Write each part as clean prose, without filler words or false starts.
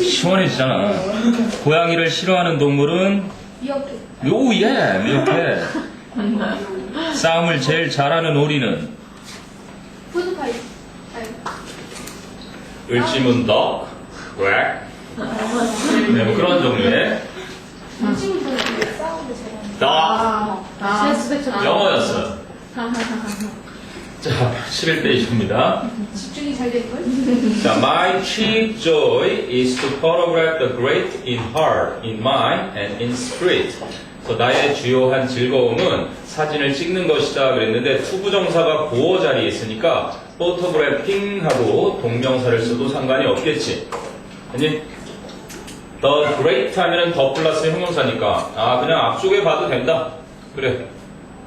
시원해지잖아. 고양이를 싫어하는 동물은 미역해. 오예 미역해. 싸움을 제일 잘하는 오리는 푸드파이. 을지문덕 왜? 네, 뭐 그런 종류의 친구들 싸우는데 제가. 덕 영어였어요. 자, 11페이지입니다. 집중이 잘 될걸? 자, my chief joy is to photograph the great in heart, in mind, and in spirit. 그래서 나의 주요한 즐거움은 사진을 찍는 것이다 그랬는데 투부정사가 보어 자리에 있으니까 photographing 하고 동명사를 써도 상관이 없겠지. 아니, the great 하면은 더 플러스 형용사니까 그냥 앞쪽에 봐도 된다. 그래.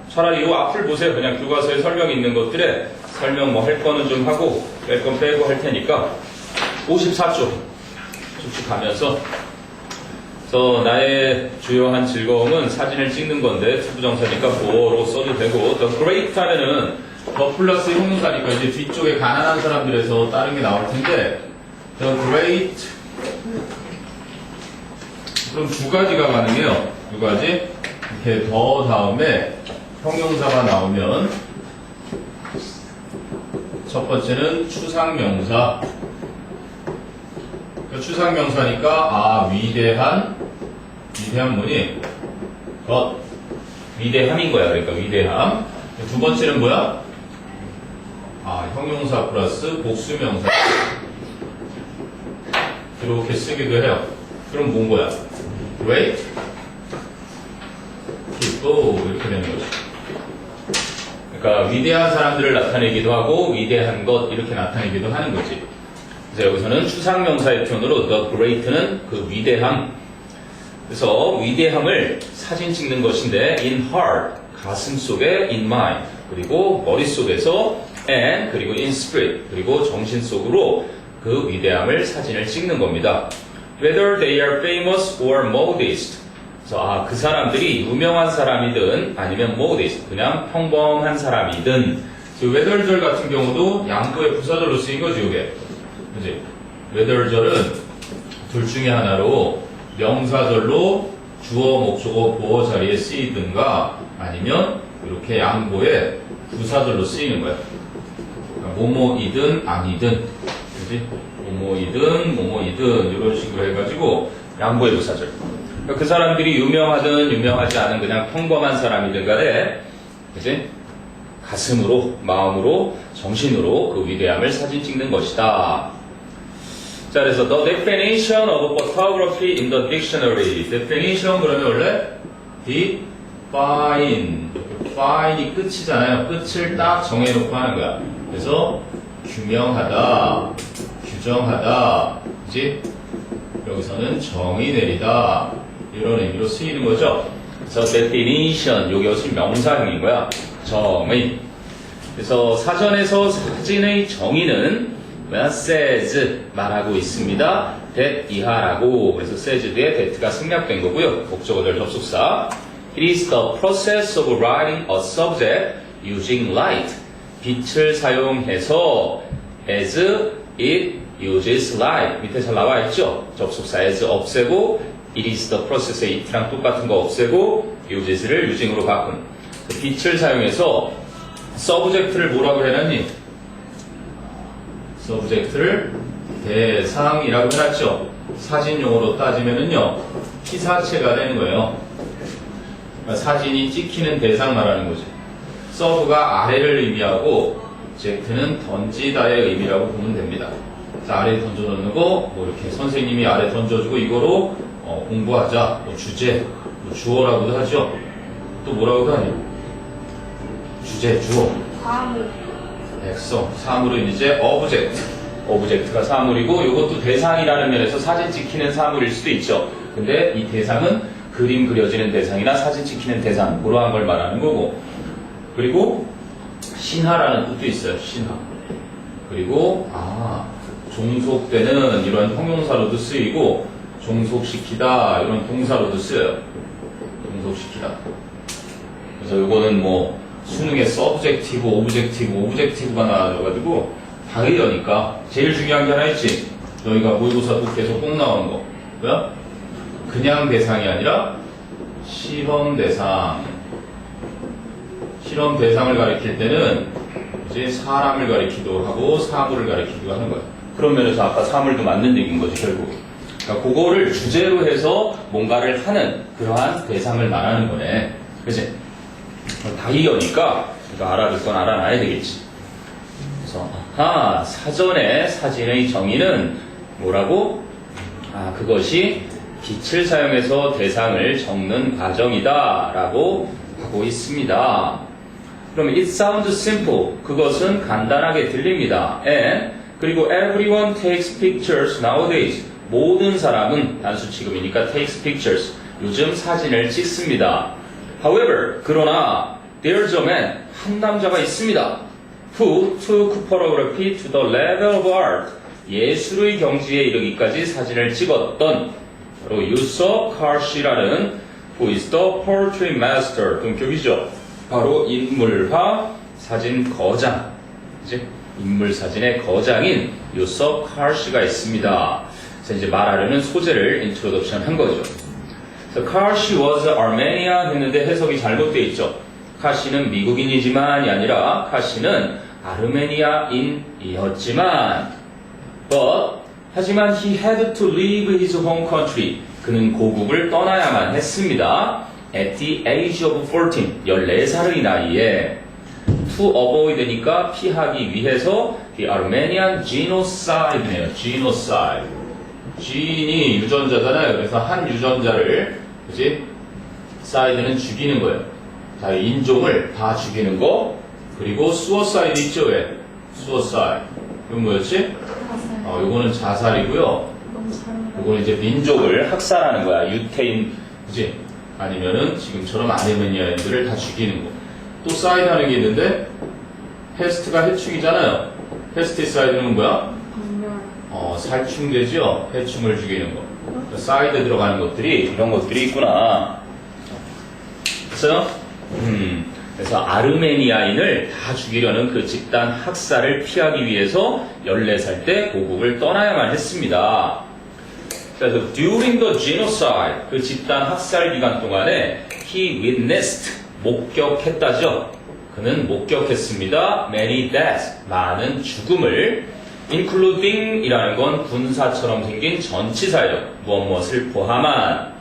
차라리 이 앞을 보세요. 그냥 교과서에 설명이 있는 것들에 설명 뭐 할 거는 좀 하고 뺄 건 빼고 할 테니까 54쪽 쭉쭉 가면서 그래서 나의 주요한 즐거움은 사진을 찍는 건데 투부정사니까 보어로 써도 되고 the great 하면은 더 플러스 형용사니까 이제 뒤쪽에 가난한 사람들에서 다른 게 나올 텐데 the great 그럼 두 가지가 가능해요. 두 가지 이렇게 더 다음에 형용사가 나오면 첫 번째는 추상명사. 그 추상명사니까 위대한 뭐니? 위대함인 거야. 그러니까 위대함. 두 번째는 뭐야? 형용사 플러스 복수명사. 이렇게 쓰기도 해요. 그럼 뭔 거야? great, people 이렇게 되는 거죠. 그러니까 위대한 사람들을 나타내기도 하고 위대한 것 이렇게 나타내기도 하는 거지. 그래서 여기서는 추상명사의 표현으로 the great는 그 위대함. 그래서 위대함을 사진 찍는 것인데 in heart 가슴 속에 in mind 그리고 머릿속에서 and 그리고 in spirit 그리고 정신 속으로 그 위대함을 사진을 찍는 겁니다. Whether they are famous or modest. 그래서 그 사람들이 유명한 사람이든 아니면 modest 그냥 평범한 사람이든 whether절 같은 경우도 양보의 부사절로 쓰인 거지 이게. 그지? whether절은 둘 중에 하나로 명사절로 주어, 목적어, 보어 자리에 쓰이든가 아니면 이렇게 양보의 부사절로 쓰이는 거야. 그러니까 뭐뭐이든 아니든 그지? 뭐뭐이든 이런 식으로 해가지고 양보의 부사절. 그러니까 그 사람들이 유명하든 유명하지 않은 그냥 평범한 사람이든 간에 그지? 가슴으로, 마음으로, 정신으로 그 위대함을 사진 찍는 것이다. 자, 그래서 the definition of photography in the dictionary. definition 그러면 원래 define이 끝이잖아요. 끝을 딱 정해놓고 하는 거야. 그래서 규명하다, 규정하다, 그지? 여기서는 정의 내리다 이런 의미로 쓰이는 거죠. 그래서 definition 요게 역시 명사형인 거야. 정의. 그래서 사전에서 사진의 정의는 says 말하고 있습니다. that 이하라고. 그래서 says 뒤에 that가 생략된 거고요. 목적어절 접속사. It is the process of writing a subject using light. 빛을 사용해서 as it uses light. 밑에 잘 나와 있죠? 접속사 as 없애고 it is the process의 it랑 똑같은 거 없애고 uses를 using으로 바꾼. 빛을 사용해서 subject를 뭐라고 해놨니? subject를 대상이라고 해놨죠. 사진용어로 따지면은요 피사체가 되는 거예요. 그러니까 사진이 찍히는 대상 말하는 거지. 서브가 아래를 의미하고 object는 던지다의 의미라고 보면 됩니다. 자, 아래에 던져놓는 거, 뭐 이렇게 선생님이 아래 던져주고 이거로 공부하자, 뭐 주제, 뭐 주어라고도 하죠. 또 뭐라고도 하니? 주제, 주어. 과물. 백성, 사물은 이제 오브젝트가 사물이고 이것도 대상이라는 면에서 사진 찍히는 사물일 수도 있죠. 근데 이 대상은 그림 그려지는 대상이나 사진 찍히는 대상 그러한 걸 말하는 거고. 그리고 신하라는 뜻도 있어요. 신하. 그리고 종속되는 이런 형용사로도 쓰이고 종속시키다 이런 동사로도 쓰여요. 종속시키다. 그래서 이거는 뭐 수능에 서브젝티브, 오브젝티브가 나와가지고 다 이러니까 제일 중요한 게 하나 있지. 너희가 모의고사도 계속 꼭 나오는 거. 뭐야? 그냥 대상이 아니라 실험 대상. 실험 대상을 가리킬 때는 이제 사람을 가리키기도 하고 사물을 가리키기도 하는 거야. 그런 면에서 아까 사물도 맞는 얘기인 거지, 결국. 그러니까 그거를 주제로 해서 뭔가를 하는 그러한 대상을 말하는 거네. 그치? 다 이거니까 이거 알아둘 건 알아놔야 되겠지. 그래서 사전에 사진의 정의는 뭐라고? 그것이 빛을 사용해서 대상을 적는 과정이다 라고 하고 있습니다. 그럼 it sounds simple. 그것은 간단하게 들립니다. And 그리고 everyone takes pictures nowadays. 모든 사람은 단수 취급이니까 takes pictures. 요즘 사진을 찍습니다. However, 그러나 there's a man. 한 남자가 있습니다. Who took photography to the level of art. 예술의 경지에 이르기까지 사진을 찍었던 바로 유서 카시라는 who is the portrait master. 동격이죠. 바로 인물화 사진 거장. 이제 인물 사진의 거장인 유서 카시가 있습니다. 그래서 이제 말하려는 소재를 인트로덕션 한 거죠. 그래서 카시 was Armenian 했는데 해석이 잘못되어 있죠. 카시는 미국인이지만이 아니라 카시는 아르메니아인이었지만 하지만 he had to leave his home country. 그는 고국을 떠나야만 했습니다. At the age of 14, 14살의 나이에 to avoid니까 피하기 위해서 the Armenian genocide네요. genocide. gen이 유전자잖아요. 그래서 한 유전자를 그지? side는 죽이는 거예요. 자, 인종을 다 죽이는 거. 그리고 suicide 있죠? 왜? suicide. 이건 뭐였지? 요거는 자살이고요. 너무 잘한다. 요거는 이제 민족을 학살하는 거야. 유태인, 그지? 아니면은 지금처럼 아르메니아인들을 다 죽이는 거. 또 사이드 하는 게 있는데, 페스트가 해충이잖아요. 페스티사이드는 뭐야? 살충되죠? 해충을 죽이는 거. 사이드 들어가는 것들이, 이런 것들이 있구나. 그래서, 그래서 아르메니아인을 다 죽이려는 그 집단 학살을 피하기 위해서 14살 때 고국을 떠나야만 했습니다. 그래서 during the genocide, 그 집단 학살 기간 동안에 he witnessed, 목격했다죠. 그는 목격했습니다. many deaths, 많은 죽음을 including 이라는 건 분사처럼 생긴 전치사예요. 무엇을 포함한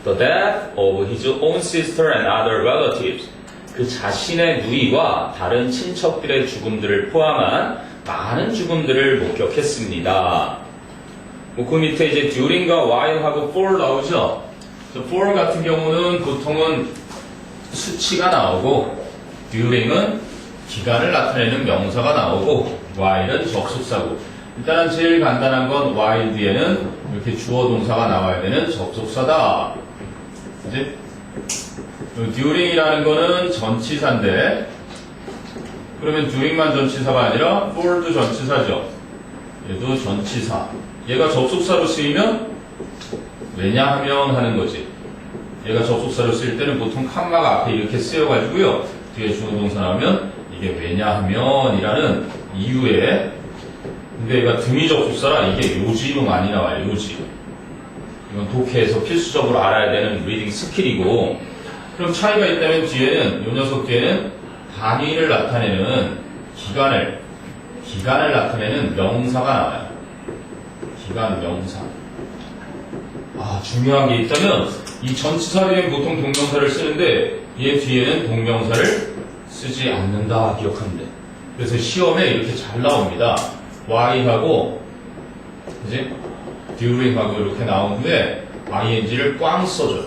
the death of his own sister and other relatives. 그 자신의 누이와 다른 친척들의 죽음들을 포함한 많은 죽음들을 목격했습니다. 그 밑에 이제 during과 while하고 for 나오죠? for 같은 경우는 보통은 수치가 나오고 during은 기간을 나타내는 명사가 나오고 while은 접속사고 일단은 제일 간단한 건 while 뒤에는 이렇게 주어 동사가 나와야 되는 접속사다. 이제 during이라는 거는 전치사인데 그러면 during만 전치사가 아니라 for도 전치사죠. 얘도 전치사. 얘가 접속사로 쓰이면 왜냐하면 하는 거지. 얘가 접속사로 쓰일 때는 보통 칸마가 앞에 이렇게 쓰여가지고요. 뒤에 주어 동사 나오면 이게 왜냐하면이라는 이유에 근데 얘가 등위 접속사라 이게 요지로 많이 나와요. 요지. 이건 독해에서 필수적으로 알아야 되는 리딩 스킬이고 그럼 차이가 있다면 뒤에는 요 녀석 뒤에는 단위를 나타내는 기간을 나타내는 명사가 나와요. 기간 명사. 중요한 게 있다면 이 전치사 뒤엔 보통 동명사를 쓰는데 얘 뒤에는 동명사를 쓰지 않는다 기억하면 돼. 그래서 시험에 이렇게 잘 나옵니다. while하고 그지? during하고 이렇게 나오는데 ing를 꽝 써줘.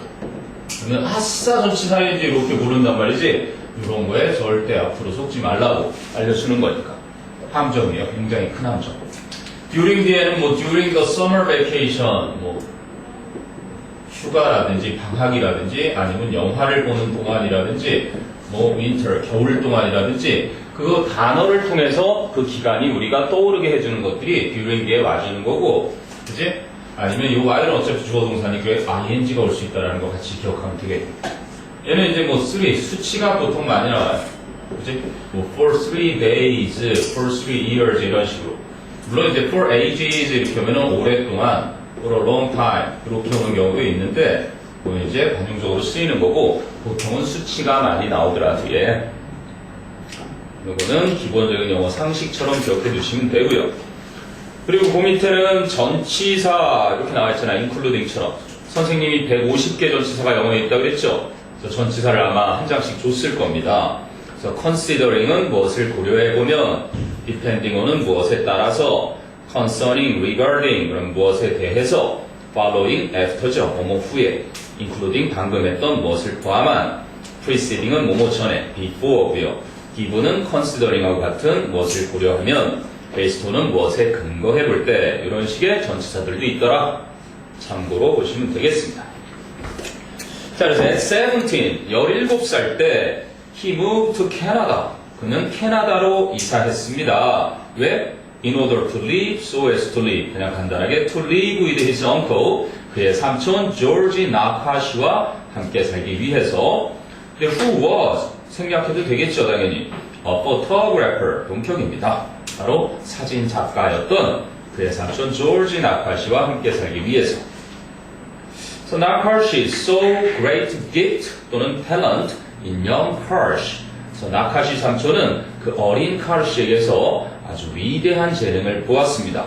그러면 아싸 전치사인지 이렇게 모른단 말이지. 이런 거에 절대 앞으로 속지 말라고 알려주는 거니까. 함정이에요. 굉장히 큰 함정. during 뒤에는 뭐 during the summer vacation 뭐 휴가라든지 방학이라든지 아니면 영화를 보는 동안이라든지 뭐 winter 겨울 동안이라든지 그거 단어를 통해서 그 기간이 우리가 떠오르게 해주는 것들이 during 뒤에 와주는 거고 그지? 아니면 이 while은 어차피 주어 동사니까 ing가 올 수 있다는 거 같이 기억하면 되겠고 얘는 이제 뭐 3 수치가 보통 많이 나와요. 그지? 뭐 for 3 days, for 3 years 이런 식으로 물론 이제 for ages 이렇게 하면은 오랫동안 for a long time 이렇게 오는 경우도 있는데 그건 이제 관용적으로 쓰이는 거고 보통은 수치가 많이 나오더라 뒤에. 이거는 기본적인 영어 상식처럼 기억해 두시면 되고요. 그리고 그 밑에는 전치사 이렇게 나와 있잖아. including처럼. 선생님이 150개 전치사가 영어에 있다고 그랬죠. 그래서 전치사를 아마 한 장씩 줬을 겁니다. 그래서 considering은 무엇을 고려해 보면, depending on은 무엇에 따라서, concerning, regarding 그럼 무엇에 대해서, following, after죠. 뭐뭐 후에, including 방금 했던 무엇을 포함한, preceding은 뭐뭐 전에, before고요. given은 considering하고 같은 무엇을 고려하면, based on은 무엇에 근거해 볼 때 이런 식의 전치사들도 있더라. 참고로 보시면 되겠습니다. 자, 그래서 at 17, 17살 때 he moved to Canada. 그는 캐나다로 이사했습니다. 왜? In order to live, so as to live. 그냥 간단하게 to live with his uncle. 그의 삼촌 조지 나카시와 함께 살기 위해서. 근데 who was? 생략해도 되겠죠, 당연히. A photographer. 동격입니다. 바로 사진 작가였던 그의 삼촌 조지 나카시와 함께 살기 위해서. So Nakashi so great gift 또는 talent in young Karsh. So 나카시 삼촌은 그 어린 카르시에게서 아주 위대한 재능을 보았습니다.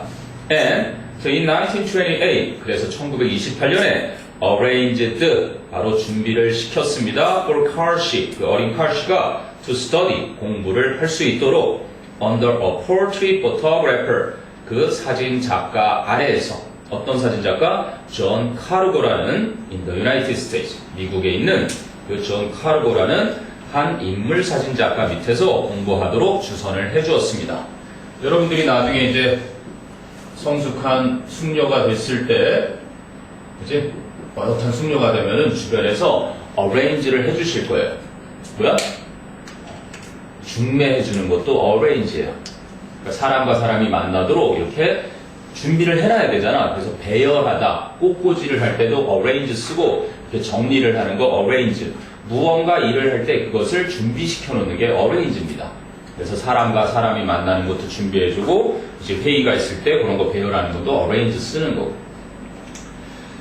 And so in 1928, 그래서 1928년에 arranged, 바로 준비를 시켰습니다. For Karshi, 그 어린 카르시가 to study, 공부를 할 수 있도록 under a portrait photographer, 그 사진 작가 아래에서. 어떤 사진 작가? 존 카르고라는 in the United States, 미국에 있는 그 존 카르고라는 한 인물 사진 작가 밑에서 공부하도록 주선을 해주었습니다. 여러분들이 나중에 이제 성숙한 숙녀가 됐을 때, 이제 어엿한 숙녀가 되면은 주변에서 arrange를 해주실 거예요. 뭐야? 중매해주는 것도 arrange예요. 그러니까 사람과 사람이 만나도록 이렇게 준비를 해놔야 되잖아. 그래서 배열하다, 꽃꽂이를 할 때도 arrange 쓰고 이렇게 정리를 하는 거 arrange. 무언가 일을 할 때 그것을 준비시켜 놓는 게 arrange입니다. 그래서 사람과 사람이 만나는 것도 준비해주고 이제 회의가 있을 때 그런 거 배열하는 것도 arrange 쓰는 거고.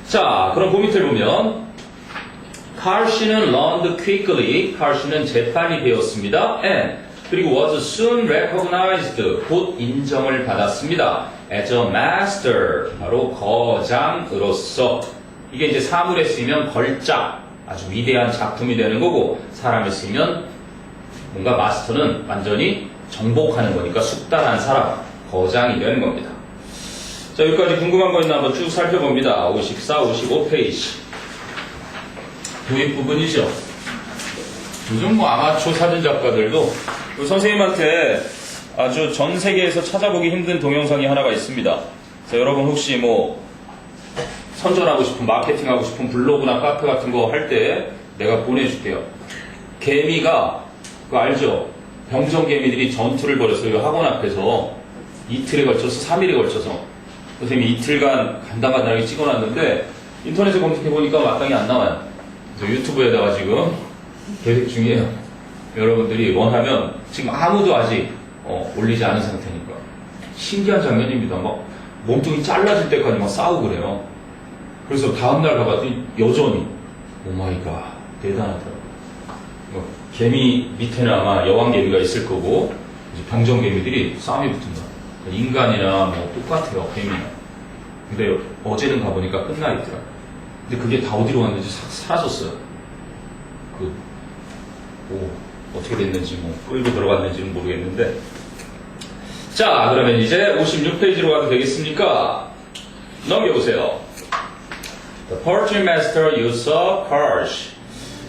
자, 그럼 그 밑을 보면 카르시는 learned quickly, 카르시는 재빨리 배웠습니다. And 그리고 was soon recognized, 곧 인정을 받았습니다. as a master, 바로 거장으로서. 이게 이제 사물에 쓰이면 걸작, 아주 위대한 작품이 되는 거고, 사람에 쓰이면 뭔가 마스터는 완전히 정복하는 거니까 숙달한 사람, 거장이 되는 겁니다. 자, 여기까지 궁금한 거 있나 한번 쭉 살펴봅니다. 54, 55페이지. 도입 부분이죠. 요즘 뭐 아마추어 사진작가들도 선생님한테 아주 전 세계에서 찾아보기 힘든 동영상이 하나가 있습니다. 그래서 여러분 혹시 뭐 선전하고 싶은, 마케팅하고 싶은 블로그나 카페 같은 거 할 때 내가 보내줄게요. 개미가, 그거 알죠? 병정개미들이 전투를 벌였어요. 학원 앞에서 이틀에 걸쳐서, 3일에 걸쳐서. 선생님이 이틀간 간당간당하게 찍어놨는데 인터넷에 검색해보니까 마땅히 안 나와요. 그래서 유튜브에다가 지금 계획 중이에요. 여러분들이 원하면 지금 아무도 아직 올리지 않은 상태니까 신기한 장면입니다. 막 몸통이 잘라질 때까지 막 싸우고 그래요. 그래서 다음날 가봤더니 여전히 오마이갓 대단하더라고요. 개미 밑에는 아마 여왕개미가 있을 거고 이제 병정개미들이 싸움이 붙은 거야. 인간이나 뭐 똑같아요, 개미는. 근데 어제는 가보니까 끝나 있더라. 근데 그게 다 어디로 갔는지 사라졌어요. 어떻게 됐는지 뭐 끌고 들어갔는지는 모르겠는데. 자, 그러면 이제 56페이지로 가도 되겠습니까? 넘겨보세요. The portrait master used a Karsh.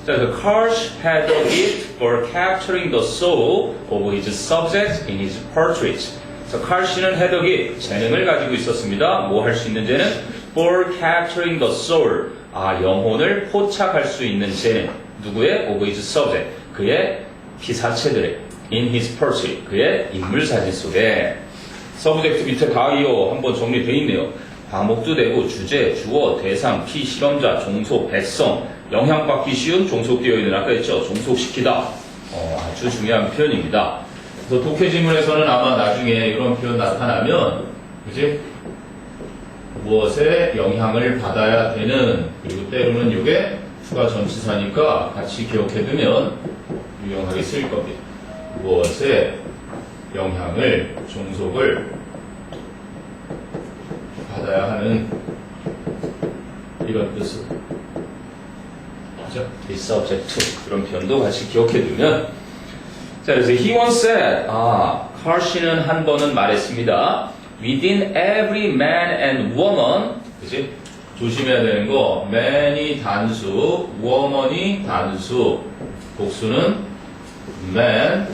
자, the Karsh had a gift for capturing the soul of his subject in his portrait. 자, Karsh는 had a gift, 재능을 가지고 있었습니다. 뭐 할 수 있는 재능? For capturing the soul. 영혼을 포착할 수 있는 재능. 누구의? Of his subject. 그의 피사체들의 in his portrait. 그의 인물 사진 속에. 서브젝트 밑에 가이오 한번 정리되어 있네요. 과목도 되고 주제, 주어, 대상, 피실험자, 종속, 백성, 영향받기 쉬운 종속되어 있는 아까 했죠. 종속시키다. 아주 중요한 표현입니다. 그래서 독해 지문에서는 아마 나중에 이런 표현 나타나면 그지? 무엇에 영향을 받아야 되는, 그리고 때로는 이게 추가 전치사니까 같이 기억해두면 유용하게 쓰일 겁니다. 무엇에 영향을, 종속을 받아야 하는 이런 뜻으로. 그죠? Is subject to. 그런 표현도 같이 기억해두면. 자, 그래서 he once said, 칼 씨는 한 번은 말했습니다. Within every man and woman, 그치? 조심해야 되는 거, man이 단수, woman이 단수, 복수는 man,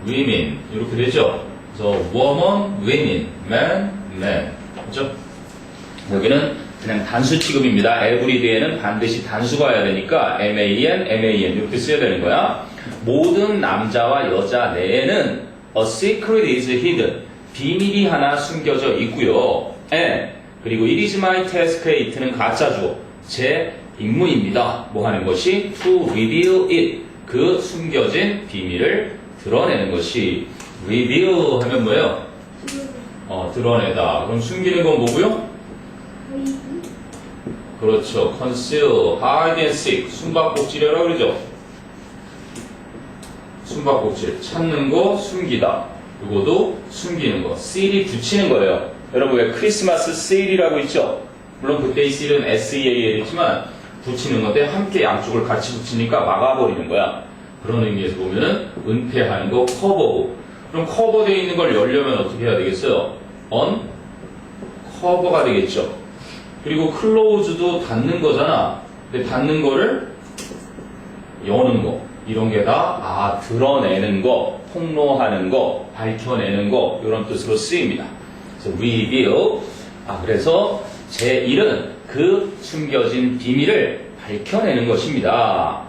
women 이렇게 되죠. 그래서 woman, women, man, man, 그죠? 여기는 그냥 단수 취급입니다. every 뒤에는 반드시 단수가 와야 되니까 man, man 이렇게 써야 되는 거야. 모든 남자와 여자 내에는 a secret is hidden. 비밀이 하나 숨겨져 있고요. and 그리고 it is my task의 it는 가짜주어. 제 임무입니다. 뭐 하는 것이? to reveal it. 그 숨겨진 비밀을 드러내는 것이. reveal 하면 뭐예요? 드러내다. 그럼 숨기는 건 뭐고요? 그렇죠. conceal, hide and seek. 숨바꼭질이라고 그러죠. 숨바꼭질. 찾는 거, 숨기다. 이거도 숨기는 거. seal이 붙이는 거예요. 여러분 왜 크리스마스 seal이라고 있죠? 물론 그때 이 seal은 SEAL이지만 붙이는 건데 함께 양쪽을 같이 붙이니까 막아버리는 거야. 그런 의미에서 보면은 은폐하는 거 커버고. 그럼 커버되어 있는 걸 열려면 어떻게 해야 되겠어요? 커버가 되겠죠. 그리고 close도 닫는 거잖아. 근데 닫는 거를 여는 거. 이런 게 다 드러내는 거, 폭로하는 거, 밝혀내는 거 이런 뜻으로 쓰입니다. 그래서 reveal. 그래서 제 일은 그 숨겨진 비밀을 밝혀내는 것입니다.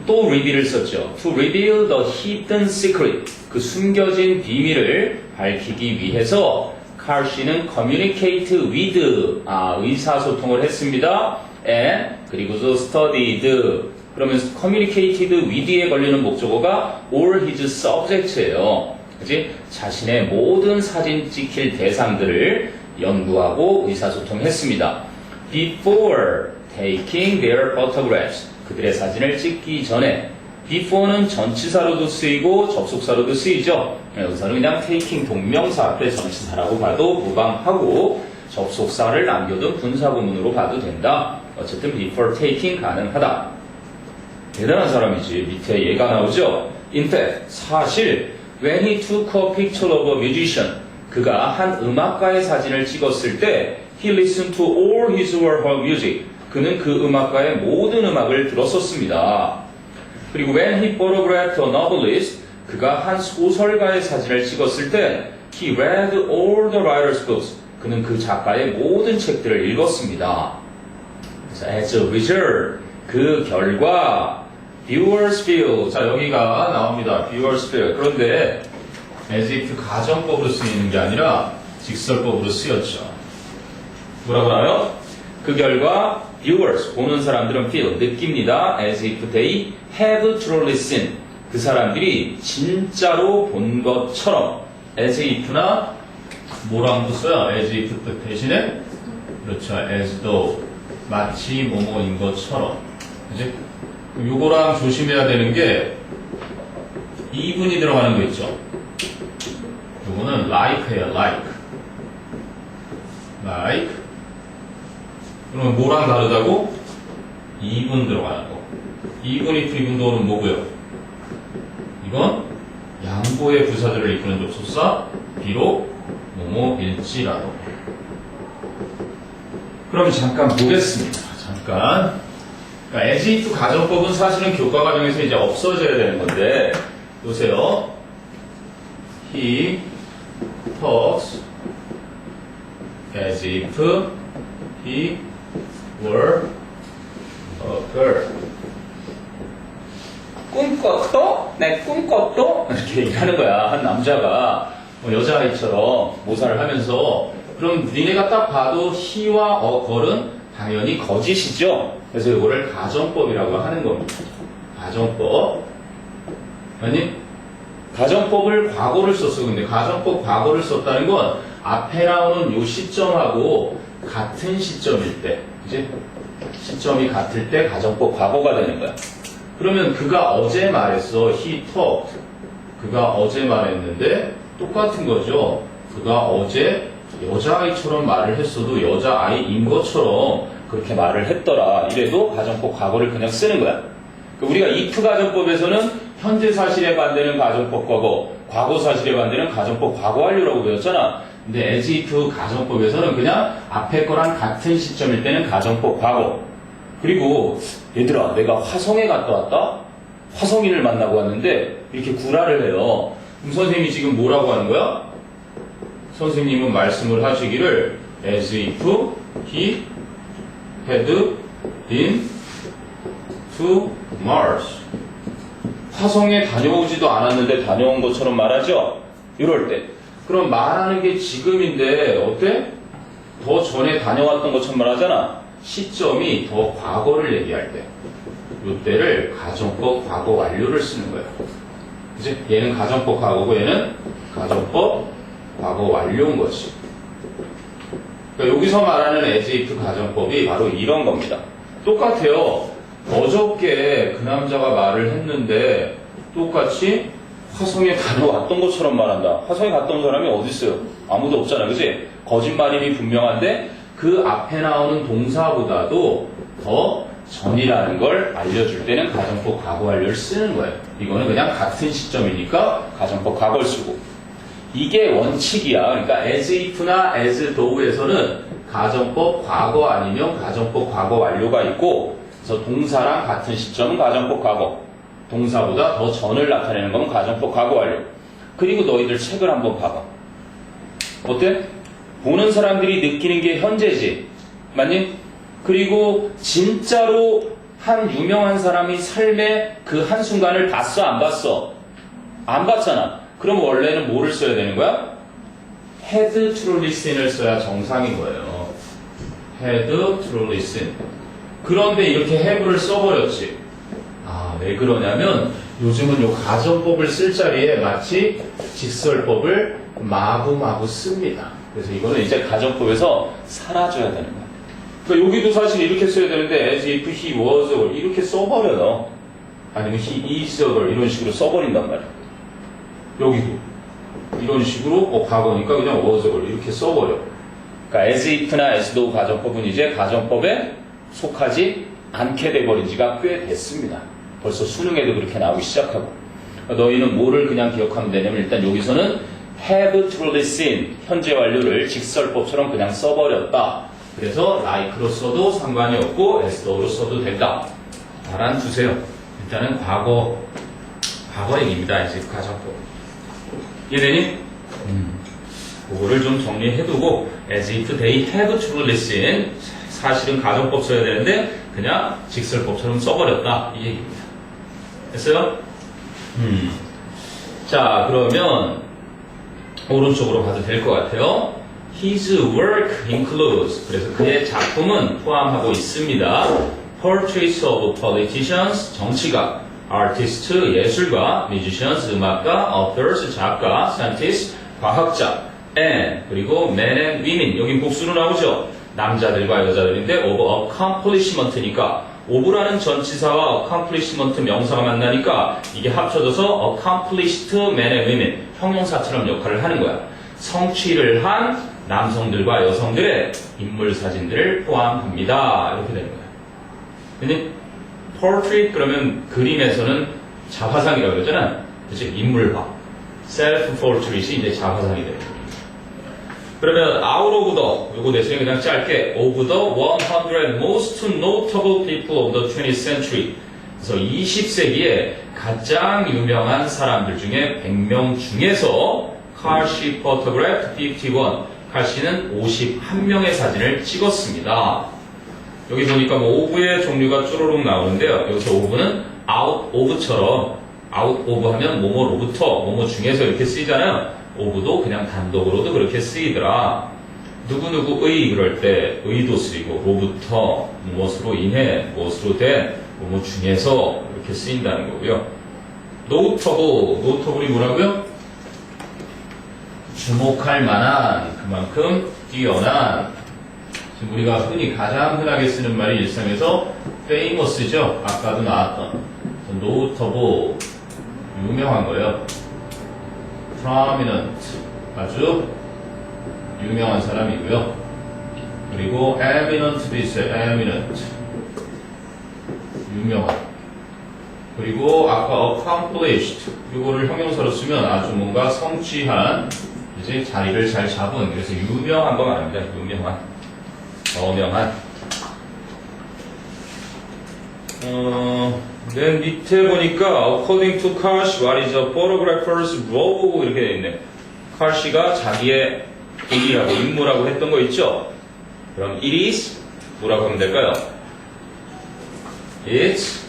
또 reveal을 썼죠. To reveal the hidden secret. 그 숨겨진 비밀을 밝히기 위해서 칼 씨는 communicate with 의사소통을 했습니다. and 그리고서 studied. 그러면 communicated with에 걸리는 목적어가 all his subject예요. 그치? 자신의 모든 사진 찍힐 대상들을 연구하고 의사소통했습니다. Before taking their photographs. 그들의 사진을 찍기 전에. before는 전치사로도 쓰이고 접속사로도 쓰이죠. 여기서는 그냥 taking 동명사 앞에 전치사라고 봐도 무방하고 접속사를 남겨둔 분사구문으로 봐도 된다. 어쨌든 before taking 가능하다. 대단한 사람이지. 밑에 얘가 나오죠. In fact, 사실 when he took a picture of a musician, 그가 한 음악가의 사진을 찍었을 때 he listened to all his or her music. 그는 그 음악가의 모든 음악을 들었었습니다. 그리고 when he photographed a novelist, 그가 한 소설가의 사진을 찍었을 때 he read all the writer's books. 그는 그 작가의 모든 책들을 읽었습니다. 그래서 as a result, 그 결과 viewers feel. 자, 여기가 나옵니다. viewers feel. 그런데 as if 가정법으로 쓰이는 게 아니라 직설법으로 쓰였죠. 뭐라고 나와요? 그 결과 viewers, 보는 사람들은 feel, 느낍니다. as if they have truly seen. 그 사람들이 진짜로 본 것처럼. as if나 뭐랑도 써요? as if 뜻 대신에 그렇죠. as though, 마치 뭐뭐인 것처럼. 그치? 요거랑 조심해야 되는 게 이분이 들어가는 거 있죠. 요거는 like예요. like. 그러면 뭐랑 다르다고? 이분 들어가는 거. 이분, if, 이분도는 뭐고요? 이건 양보의 부사들을 이끄는 접속사, 비록 뭐뭐일지라도. 그럼 잠깐 보겠습니다. 잠깐. 그러니까 as if 가정법은 사실은 교과 과정에서 이제 없어져야 되는 건데, 보세요. He talks as if he were a girl. 꿈꿨도? 내 꿈꿨도? 이렇게 얘기하는 거야. 한 남자가 여자아이처럼 모사를 하면서. 그럼 니네가 딱 봐도 he와 a girl은 당연히 거짓이죠. 그래서 이거를 가정법이라고 하는 겁니다. 가정법. 아니, 가정법을 과거를 썼어. 근데 가정법 과거를 썼다는 건 앞에 나오는 요 시점하고 같은 시점일 때, 이제 시점이 같을 때 가정법 과거가 되는 거야. 그러면 그가 어제 말했어. He talked. 그가 어제 말했는데 똑같은 거죠. 그가 어제 여자아이처럼 말을 했어도 여자아이인 것처럼 그렇게 말을 했더라. 이래도 가정법 과거를 그냥 쓰는 거야. 우리가 if 가정법에서는 현재 사실에 반대는 가정법 과거, 과거 사실에 반대는 가정법 과거 완료라고 배웠잖아. 근데 as if 가정법에서는 그냥 앞에 거랑 같은 시점일 때는 가정법 과거. 그리고 얘들아, 내가 화성에 갔다 왔다? 화성인을 만나고 왔는데 이렇게 구라를 해요. 그럼 선생님이 지금 뭐라고 하는 거야? 선생님은 말씀을 하시기를 as if he had been to Mars. 화성에 다녀오지도 않았는데 다녀온 것처럼 말하죠? 이럴 때. 그럼 말하는 게 지금인데 어때? 더 전에 다녀왔던 것처럼 말하잖아. 시점이 더 과거를 얘기할 때. 이때를 가정법 과거 완료를 쓰는 거야. 그치? 얘는 가정법 과거고 얘는 가정법 과거 완료인 거지. 그러니까 여기서 말하는 as if 가정법이 바로 이런 겁니다. 똑같아요. 어저께 그 남자가 말을 했는데 똑같이 화성에 다녀왔던 것처럼 말한다. 화성에 갔다 온 사람이 어디 있어요? 아무도 없잖아. 그치? 거짓말임이 분명한데 그 앞에 나오는 동사보다도 더 전이라는 걸 알려줄 때는 가정법 과거 완료를 쓰는 거예요. 이거는 그냥 같은 시점이니까 가정법 과거를 쓰고. 이게 원칙이야. 그러니까 as if나 as though에서는 가정법 과거 아니면 가정법 과거 완료가 있고, 그래서 동사랑 같은 시점은 가정법 과거, 동사보다 더 전을 나타내는 건 가정법 과거 완료. 그리고 너희들 책을 한번 봐봐. 어때? 보는 사람들이 느끼는 게 현재지. 맞니? 그리고 진짜로 한 유명한 사람이 삶의 그 한순간을 봤어? 안 봤어? 안 봤잖아. 그럼 원래는 뭐를 써야 되는 거야? had to listen을 써야 정상인 거예요. had to listen. 그런데 이렇게 have를 써버렸지. 아, 왜 그러냐면 요즘은 요 가정법을 쓸 자리에 마치 직설법을 마구마구 씁니다. 그래서 이거는 이제 가정법에서 사라져야 되는 거야. 그러니까 여기도 사실 이렇게 써야 되는데 as if he was a girl 이렇게 써버려요. 아니면 he is a girl 이런 식으로 써버린단 말이야. 여기도 이런 식으로 과거니까 그냥 was a girl 이렇게 써버려. 그러니까 as if나 as though 가정법은 이제 가정법에 속하지 않게 돼버린 지가 꽤 됐습니다. 벌써 수능에도 그렇게 나오기 시작하고. 그러니까 너희는 뭐를 그냥 기억하면 되냐면 일단 여기서는 have to listen 현재 완료를 직설법처럼 그냥 써버렸다. 그래서 like로 써도 상관이 없고 as though로 써도 된다. 알아두세요. 일단은 과거 얘기입니다. as if 가정법. 이해되니? 그거를 좀 정리해두고 as if they have to listen 사실은 가정법 써야 되는데 그냥 직설법처럼 써버렸다. 이 얘기입니다. 됐어요? 자, 그러면 오른쪽으로 가도 될 것 같아요. His work includes 그래서 그의 작품은 포함하고 있습니다. Portraits of politicians 정치가, artists 예술가, musicians 음악가, authors 작가, scientists 과학자, and 그리고 men and women 여긴 복수로 나오죠. 남자들과 여자들인데 of accomplishment니까 of라는 전치사와 accomplishment 명사가 만나니까 이게 합쳐져서 accomplished men and women 형용사처럼 역할을 하는 거야. 성취를 한 남성들과 여성들의 인물 사진들을 포함합니다. 이렇게 되는 거야. 근데 portrait 그러면 그림에서는 자화상이라고 그러잖아. 그치? 인물화. self-portrait이 이제 자화상이 되는 거야. 그러면 out of the 요거 대신에 그냥 짧게 of the 100 most notable people of the 20th century 그래서 20세기에 가장 유명한 사람들 중에 100명 중에서 칼시 photographed 51 칼시는 51명의 사진을 찍었습니다. 여기 보니까 뭐 of의 종류가 쭈루룩 나오는데요. 여기서 of는 out of처럼 out of 하면 뭐뭐로부터 뭐뭐 중에서 이렇게 쓰이잖아요. of도 그냥 단독으로도 그렇게 쓰이더라. 누구누구의 그럴 때 의도 쓰이고 로부터 무엇으로 인해 무엇으로 된 뭐뭐 중에서 이렇게 쓰인다는 거고요. notable이 뭐라고요? 주목할 만한 그만큼 뛰어난 지금 우리가 가장 흔하게 쓰는 말이 일상에서 famous죠. 아까도 나왔던 notable 유명한 거예요. prominent 아주 유명한 사람이고요. 그리고 eminent도 있어요. eminent 유명한. 그리고 아까 accomplished 이거를 형용사로 쓰면 아주 뭔가 성취한 이제 자리를 잘 잡은 그래서 유명한 건 아닙니다. 유명한 어명한. 맨 밑에 보니까 according to Karsh, what is a photographer's role 이렇게 돼 있네. 카시가 자기의 일이라고 임무라고 했던 거 있죠? 그럼 it is 뭐라고 하면 될까요? It's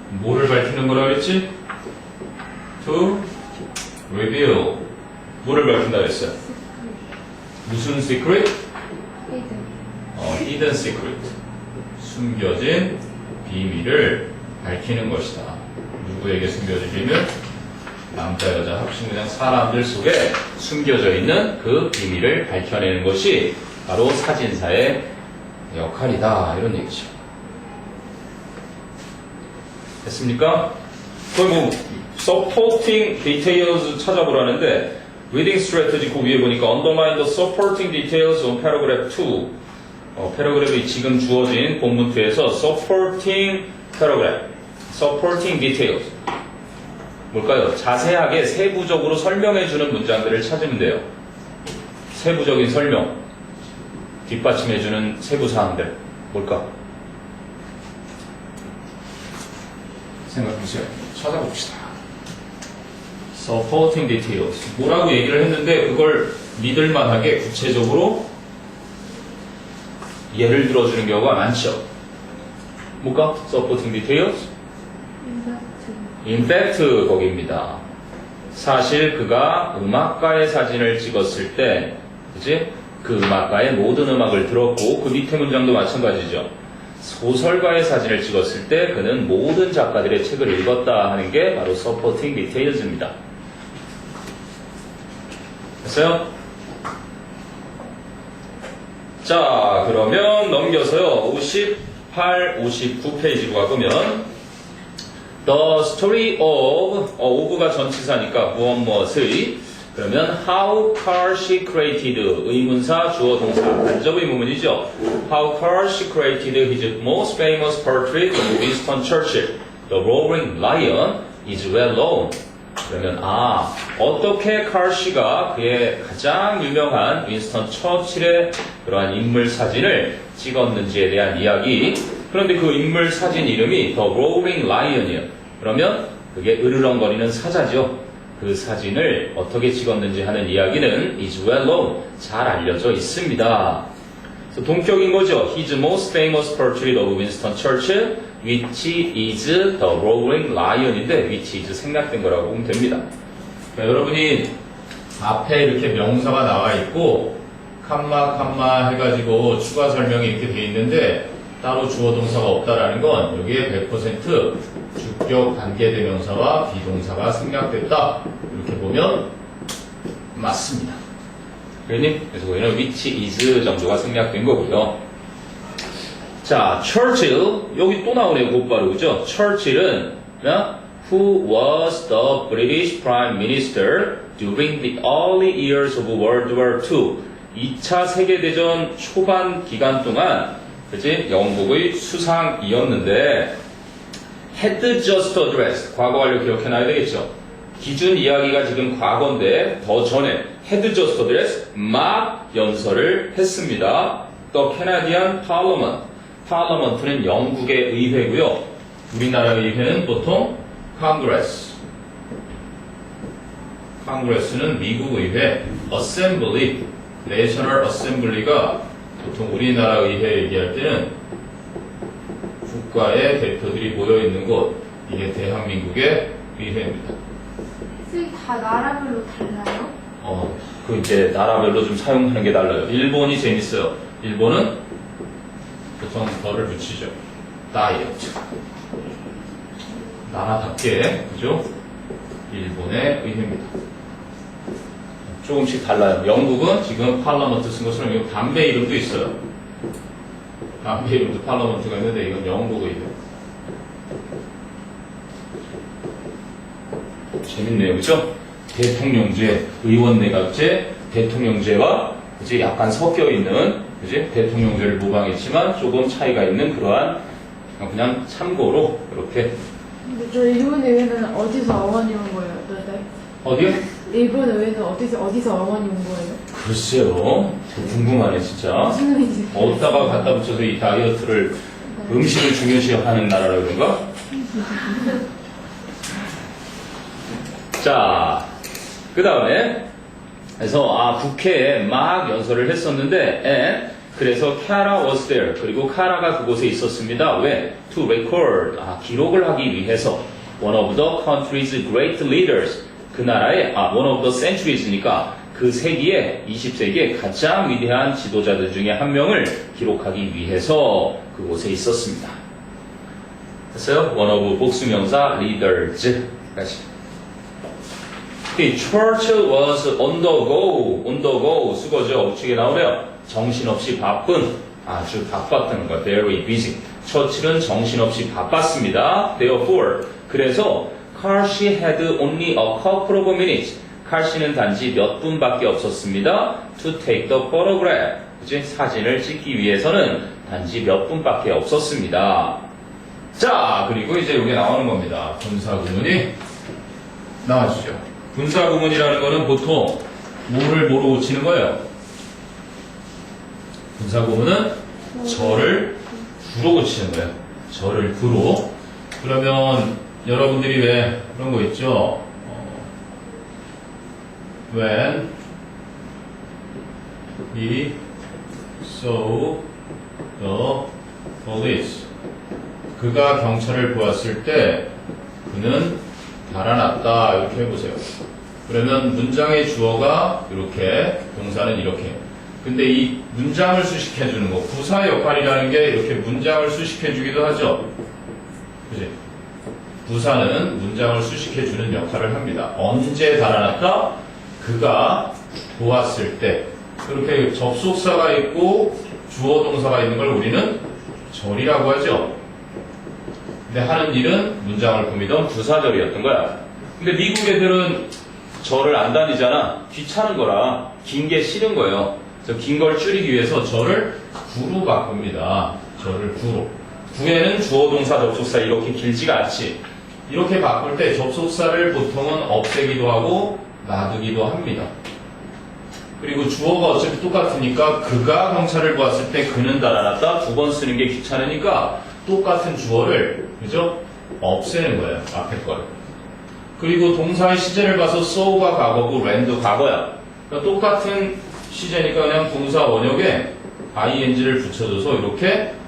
뭐를 밝히는 거라 그랬지? To reveal 뭐를 밝힌다 그랬어요? 무슨 secret? hidden secret 숨겨진 비밀을 밝히는 것이다. 누구에게 숨겨진 비밀? 남자 여자 합친 그냥 사람들 속에 숨겨져 있는 그 비밀을 밝혀내는 것이 바로 사진사의 역할이다 이런 얘기죠. 됐습니까? 그럼 뭐 supporting details 찾아보라는데 reading strategy 그 위에 보니까 underline the supporting details on paragraph 2 패러그래프이 지금 주어진 본문 2에서 supporting paragraph, supporting details 뭘까요? 자세하게 세부적으로 설명해주는 문장들을 찾으면 돼요. 세부적인 설명 뒷받침해주는 세부사항들 뭘까? 생각해보세요. 찾아봅시다. supporting details 뭐라고 얘기를 했는데 그걸 믿을만하게 구체적으로 예를 들어주는 경우가 많죠. 뭘까? supporting details? in fact 거기입니다. 사실 그가 음악가의 사진을 찍었을 때 그치? 그 음악가의 모든 음악을 들었고 그 밑에 문장도 마찬가지죠. 소설가의 사진을 찍었을 때 그는 모든 작가들의 책을 읽었다 하는 게 바로 supporting details입니다. 됐어요? 자, 그러면 넘겨서요. 58, 59페이지로 가보면 The story of가 전치사니까 무엇무엇의 그러면 how Karsh created 의문사 주어 동사 간접 의문문이죠. How Karsh created his most famous portrait of Winston Churchill, the roaring lion, is well known. 그러면 어떻게 카시가 그의 가장 유명한 윈스턴 처칠의 그러한 인물 사진을 찍었는지에 대한 이야기. 그런데 그 인물 사진 이름이 The Roaring Lion이에요. 그러면 그게 으르렁거리는 사자죠. 그 사진을 어떻게 찍었는지 하는 이야기는 is well known, 잘 알려져 있습니다. 그래서 동격인 거죠. His most famous portrait of Winston Churchill, which is the roaring lion인데 which is 생략된 거라고 보면 됩니다. 그러니까 여러분이 앞에 이렇게 명사가 나와 있고 칸마 해가지고 추가 설명이 이렇게 돼 있는데 따로 주어 동사가 없다라는 건 여기에 100% 주격 관계대명사와 비동사가 생략됐다 이렇게 보면 맞습니다. 그래서 거기는 which is 정도가 생략된 거고요. 자, Churchill 여기 또 나오네요. 곧바로 그죠? Churchill은 who was the British Prime Minister during the early years of World War II 2차 세계대전 초반 기간 동안 그치? 영국의 수상이었는데 had just addressed 과거 완료 기억해놔야 되겠죠. 기준 이야기가 지금 과거인데 더 전에 had just addressed 막 연설을 했습니다. The Canadian Parliament Parliament는 영국의 의회고요. 우리나라 의회는 보통 Congress Congress는 미국 의회 Assembly National Assembly가 보통 우리나라 의회 얘기할 때는 국가의 대표들이 모여있는 곳 이게 대한민국의 의회입니다. 선생님 다 나라별로 달라요? 그 이제 나라별로 좀 사용하는 게 달라요. 일본이 재밌어요. 일본은 보통 덜을 붙이죠. 다이어트. 나라답게, 그죠? 일본의 의회입니다. 조금씩 달라요. 영국은 지금 팔라먼트 쓴 것처럼 이거 담배 이름도 있어요. 담배 이름도 팔라먼트가 있는데 이건 영국어 이름. 재밌네요, 그죠? 대통령제, 의원내각제, 대통령제와 이제 약간 섞여 있는, 그지? 대통령제를 모방했지만 조금 차이가 있는 그러한 그냥 참고로 이렇게. 근데 저 일본 의회는 어디서 어원이 온 거예요? 어떨 어디요? 일본 의회는 어디서 어원이 온 거예요? 글쎄요, 궁금하네 진짜. 무슨 의미지? 어디다가 갖다 붙여서 이 다이어트를 음식을 중요시하는 나라라 그런가? 자, 그 다음에 그래서 국회에 막 연설을 했었는데 and 그래서 Kara was there. 그리고 카라가 그곳에 있었습니다. 왜? To record. 기록을 하기 위해서 one of the country's great leaders. 그 나라의 one of the centuries니까 그 세기에 20세기의 가장 위대한 지도자들 중에 한 명을 기록하기 위해서 그곳에 있었습니다. 됐어요? one of 복수명사 leaders. 다시. Churchill was on the go, 수거죠. 우측에 나오네요. 정신없이 바쁜, 아주 바빴다는 거, very busy. 처칠은 정신없이 바빴습니다. Therefore, 그래서 Car시 had only a couple of minutes. 칼씨는 단지 몇 분밖에 없었습니다. To take the photograph. 그치? 사진을 찍기 위해서는 단지 몇 분밖에 없었습니다. 자, 그리고 이제 여기 나오는 겁니다. 분사구문이 나와주죠. 분사구문이라는 거는 보통 뭐를 뭐로 고치는 거예요? 분사구문은 절을 구로 고치는 거예요. 절을 구로. 그러면 여러분들이 왜 그런 거 있죠? When he saw the police. 그가 경찰을 보았을 때 그는 달아났다. 이렇게 해보세요. 그러면 문장의 주어가 이렇게, 동사는 이렇게. 근데 이 문장을 수식해주는 거, 부사의 역할이라는 게 이렇게 문장을 수식해주기도 하죠. 그치? 부사는 문장을 수식해주는 역할을 합니다. 언제 달아났다? 그가 보았을 때. 그렇게 접속사가 있고 주어 동사가 있는 걸 우리는 절이라고 하죠. 근데 하는 일은 문장을 꾸미던 부사절이었던 거야. 근데 미국 애들은 절을 안 다니잖아. 귀찮은 거라 긴 게 싫은 거예요. 그래서 긴 걸 줄이기 위해서 절을 구로 바꿉니다. 절을 구로. 구에는 주어 동사 접속사 이렇게 길지가 않지. 이렇게 바꿀 때 접속사를 보통은 없애기도 하고 놔두기도 합니다. 그리고 주어가 어차피 똑같으니까 그가 경찰을 보았을 때 그는 달아났다. 두 번 쓰는 게 귀찮으니까 똑같은 주어를, 그죠? 없애는 거예요. 앞에 거를. 그리고 동사의 시제를 봐서 so가 과거고 when도 과거야. 그러니까 똑같은 시제니까 그냥 동사 원형에 ing를 붙여줘서 이렇게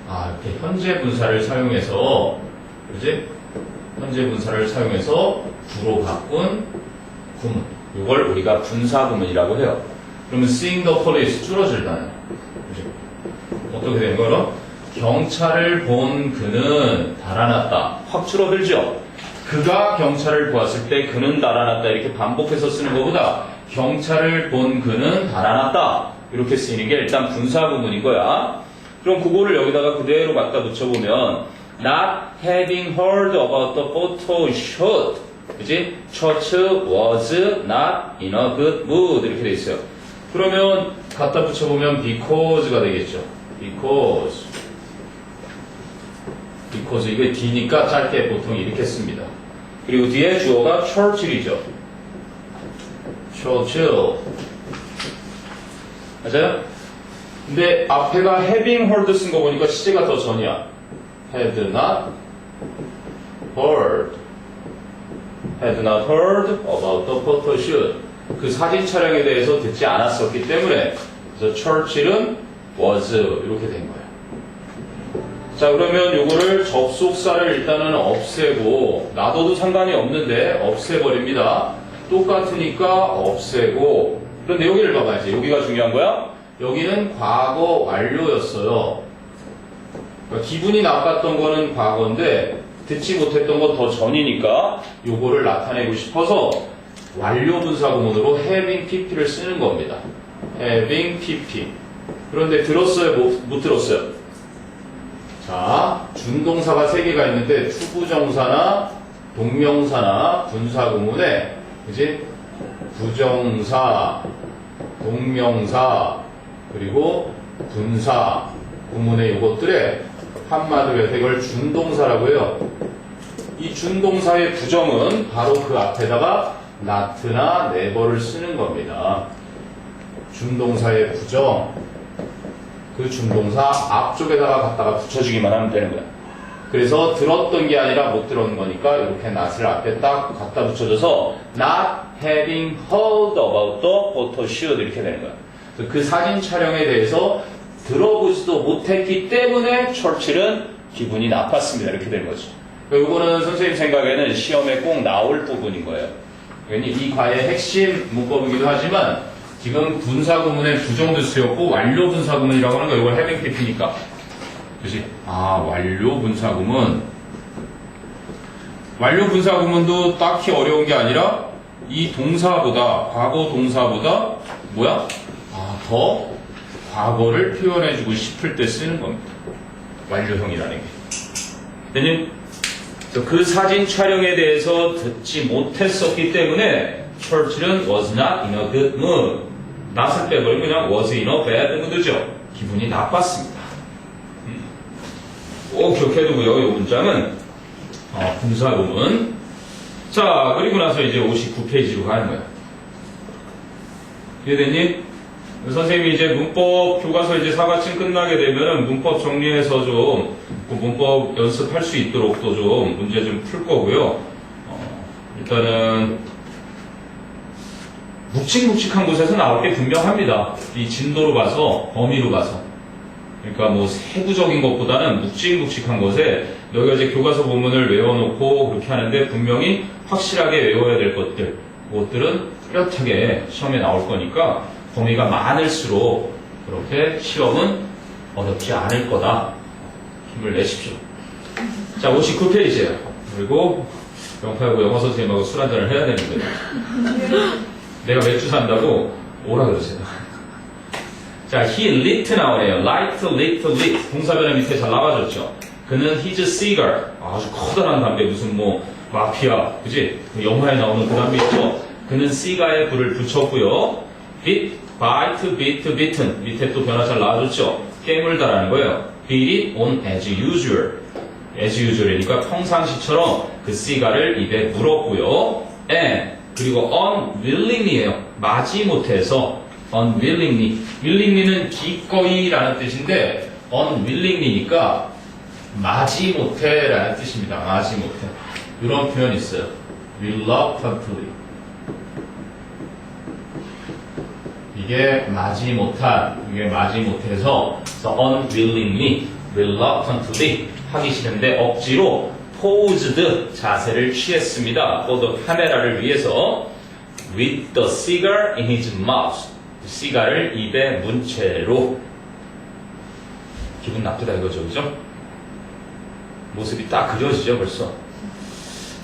이렇게 현재 분사를 사용해서, 그지? 현재 분사를 사용해서 구로 바꾼 구문. 이걸 우리가 분사 구문이라고 해요. 그러면 seeing the police 줄어들다는. 그지? 어떻게 되는 거로? 경찰을 본 그는 달아났다. 확 줄어들죠? 그가 경찰을 보았을 때 그는 달아났다. 이렇게 반복해서 쓰는 것보다 경찰을 본 그는 달아났다. 이렇게 쓰이는 게 일단 분사 구문인 거야. 그럼 그거를 여기다가 그대로 갖다 붙여보면 Not having heard about the photo shoot. 그지? Church was not in a good mood. 이렇게 돼 있어요. 그러면 갖다 붙여보면 because가 되겠죠. because 이게 D니까 짧게 보통 이렇게 씁니다. 그리고 뒤에 주어가 Churchill이죠. Churchill. 맞아요? 근데 앞에가 having heard 쓴 거 보니까 시제가 더 전이야. Had not heard. Had not heard about the photo shoot. 그 사진 촬영에 대해서 듣지 않았었기 때문에 그래서 Churchill은 was 이렇게 된 거예요. 자, 그러면 요거를 접속사를 일단은 없애고 놔둬도 상관이 없는데 없애버립니다. 똑같으니까 없애고. 그런데 여기를 봐봐야지. 여기가 중요한 거야. 여기는 과거 완료였어요. 그러니까 기분이 나빴던 거는 과거인데 듣지 못했던 건 더 전이니까 요거를 나타내고 싶어서 완료 분사구문으로 having pp를 쓰는 겁니다. having pp. 그런데 들었어요? 못 들었어요? 자, 준동사가 3개가 있는데 투부정사나 동명사나 분사구문에 그지? 부정사, 동명사, 그리고 분사 구문의 이것들에 한마디로 해서 이걸 준동사라고 해요. 이 준동사의 부정은 바로 그 앞에다가 not나 never를 쓰는 겁니다. 준동사의 부정, 그 준동사 앞쪽에다가 갖다가 붙여주기만 하면 되는 거야. 그래서 들었던 게 아니라 못 들었는 거니까 이렇게 not을 앞에 딱 갖다 붙여줘서 not having heard about the photoshoot 이렇게 되는 거야. 그 사진 촬영에 대해서 들어보지도 못했기 때문에 철칠은 기분이 나빴습니다. 이렇게 되는 거죠. 이거는 선생님 생각에는 시험에 꼭 나올 부분인 거예요. 괜히 이 과의 핵심 문법이기도 하지만 지금 분사구문의 부정도 쓰였고 완료 분사구문이라고 하는 거 이걸 having pp니까 그치? 아, 완료 분사구문. 완료 분사구문도 딱히 어려운 게 아니라 이 동사보다, 과거 동사보다 뭐야? 아, 더 과거를 표현해주고 싶을 때 쓰는 겁니다. 완료형이라는 게. 대님, 그 사진 촬영에 대해서 듣지 못했었기 때문에 철칠은 was not in a good mood. not을 빼버리면 그냥 was in a bad mood죠. 기분이 나빴습니다. 꼭 기억해두고요. 이 문장은 분사구문. 자, 그리고 나서 이제 59페이지로 가는 거예요. 이해됐니? 선생님이 이제 문법 교과서 이제 사과침 끝나게 되면은 문법 정리해서 좀 그 문법 연습할 수 있도록 또 좀 문제 좀 풀 거고요. 일단은 묵직묵직한 곳에서 나올 게 분명합니다. 이 진도로 봐서, 범위로 봐서. 그러니까 뭐 세부적인 것보다는 묵직묵직한 것에 여기가 이제 교과서 본문을 외워놓고 그렇게 하는데 분명히 확실하게 외워야 될 것들, 그것들은 뚜렷하게 시험에 나올 거니까 범위가 많을수록 그렇게 시험은 어렵지 않을 거다. 힘을 내십시오. 자, 59페이지예요. 그리고 영파하고 영어 선생님하고 술 한잔을 해야 되는데 내가 맥주 산다고 오라 그러세요. 자, he lit 나오네요. lit. 동사변의 밑에 잘 나와줬죠. 그는 his cigar. 아주 커다란 담배, 무슨 뭐, 마피아, 그지? 영화에 나오는 그 담배 있죠? 그는 시가에 불을 붙였고요. bit, bitten. 밑에 또 변화 잘 나와줬죠? 깨물다라는 거예요. beat it on as usual. as usual이니까 평상시처럼 그 시가를 입에 물었고요. and, 그리고 unwillingly예요. 마지못해서 unwillingly. willingly는 기꺼이라는 뜻인데 unwillingly니까 마지못해라는 뜻입니다. 마지못해. 이런 표현이 있어요. reluctantly. 이게 마지못해서 unwillingly, reluctantly 하기 싫은데 억지로 posed 자세를 취했습니다. 또 카메라를 위해서 with the cigar in his mouth. 시가를 입에 문 채로. 기분 나쁘다 이거죠, 그죠? 모습이 딱 그려지죠, 벌써.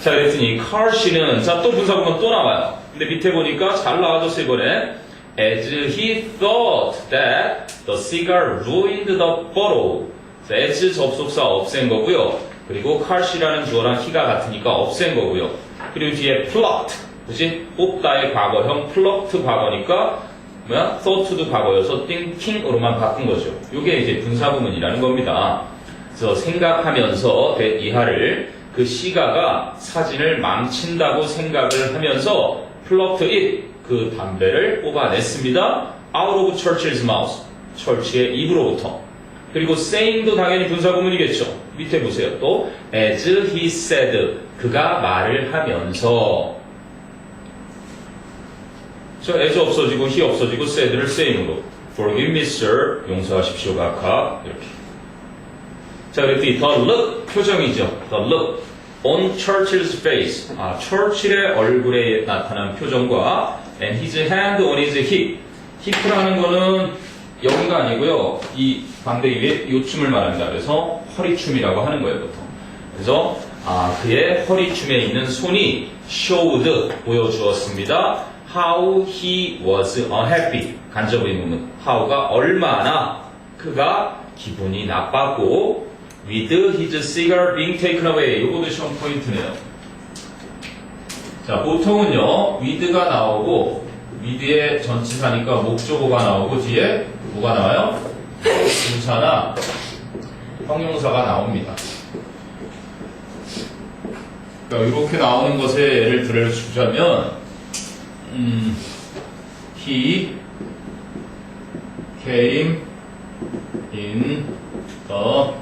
자, 그랬더니 카르시는 자, 또 분사구문 또 나와요. 근데 밑에 보니까 잘 나와줬어요, 이번에. As he thought that the cigar ruined the bottle. 자, as 접속사 없앤 거고요. 그리고 카르시라는 주어랑 he가 같으니까 없앤 거고요. 그리고 뒤에 plucked. 그치? 뽑다의 과거형 plucked 과거니까 뭐야? thought도 과거여서 thinking으로만 바꾼 거죠. 이게 이제 분사구문이라는 겁니다. 그래서 생각하면서 이하를 그 시가가 사진을 망친다고 생각을 하면서 plucked it, 그 담배를 뽑아냈습니다. out of Churchill's mouth, 철치의 입으로부터. 그리고 saying도 당연히 분사구문이겠죠. 밑에 보세요. 또 as he said, 그가 말을 하면서. 저 as 없어지고 he 없어지고 said를 saying으로. forgive me sir, 용서하십시오 각하. 이렇게. 자, 그랬더니 the look, 표정이죠. the look on Churchill's face. 아, 철칠의 얼굴에 나타난 표정과 and his hand on his hip. hip라는 거는 여기가 아니고요. 이 반대 위에 요춤을 말합니다. 그래서 허리춤이라고 하는 거예요, 보통. 그래서 그의 허리춤에 있는 손이 showed 보여주었습니다. How he was unhappy. 간접 의문문. how가 얼마나 그가 기분이 나빴고 with his cigar being taken away. 요거도 시험 포인트네요. 자, 보통은요 with가 나오고 with의 전치사니까 목적어가 나오고 뒤에 뭐가 나와요? 분사나 형용사가 나옵니다. 그러니까 이렇게 나오는 것에 예를 들어주자면 he came in the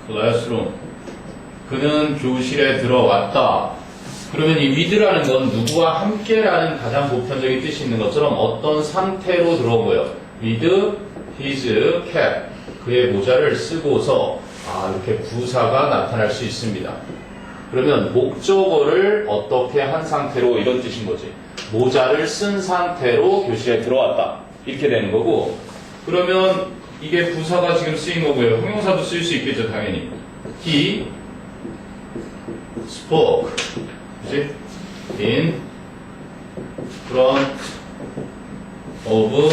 classroom. 그는 교실에 들어왔다. 그러면 이 with라는 건 누구와 함께라는 가장 보편적인 뜻이 있는 것처럼 어떤 상태로 들어온 거예요. with his cap. 그의 모자를 쓰고서 이렇게 부사가 나타날 수 있습니다. 그러면 목적어를 어떻게 한 상태로 이런 뜻인 거지. 모자를 쓴 상태로 교실에 들어왔다. 이렇게 되는 거고 그러면 이게 부사가 지금 쓰인 거고요. 형용사도 쓸 수 있겠죠, 당연히. He spoke. 그치? In front of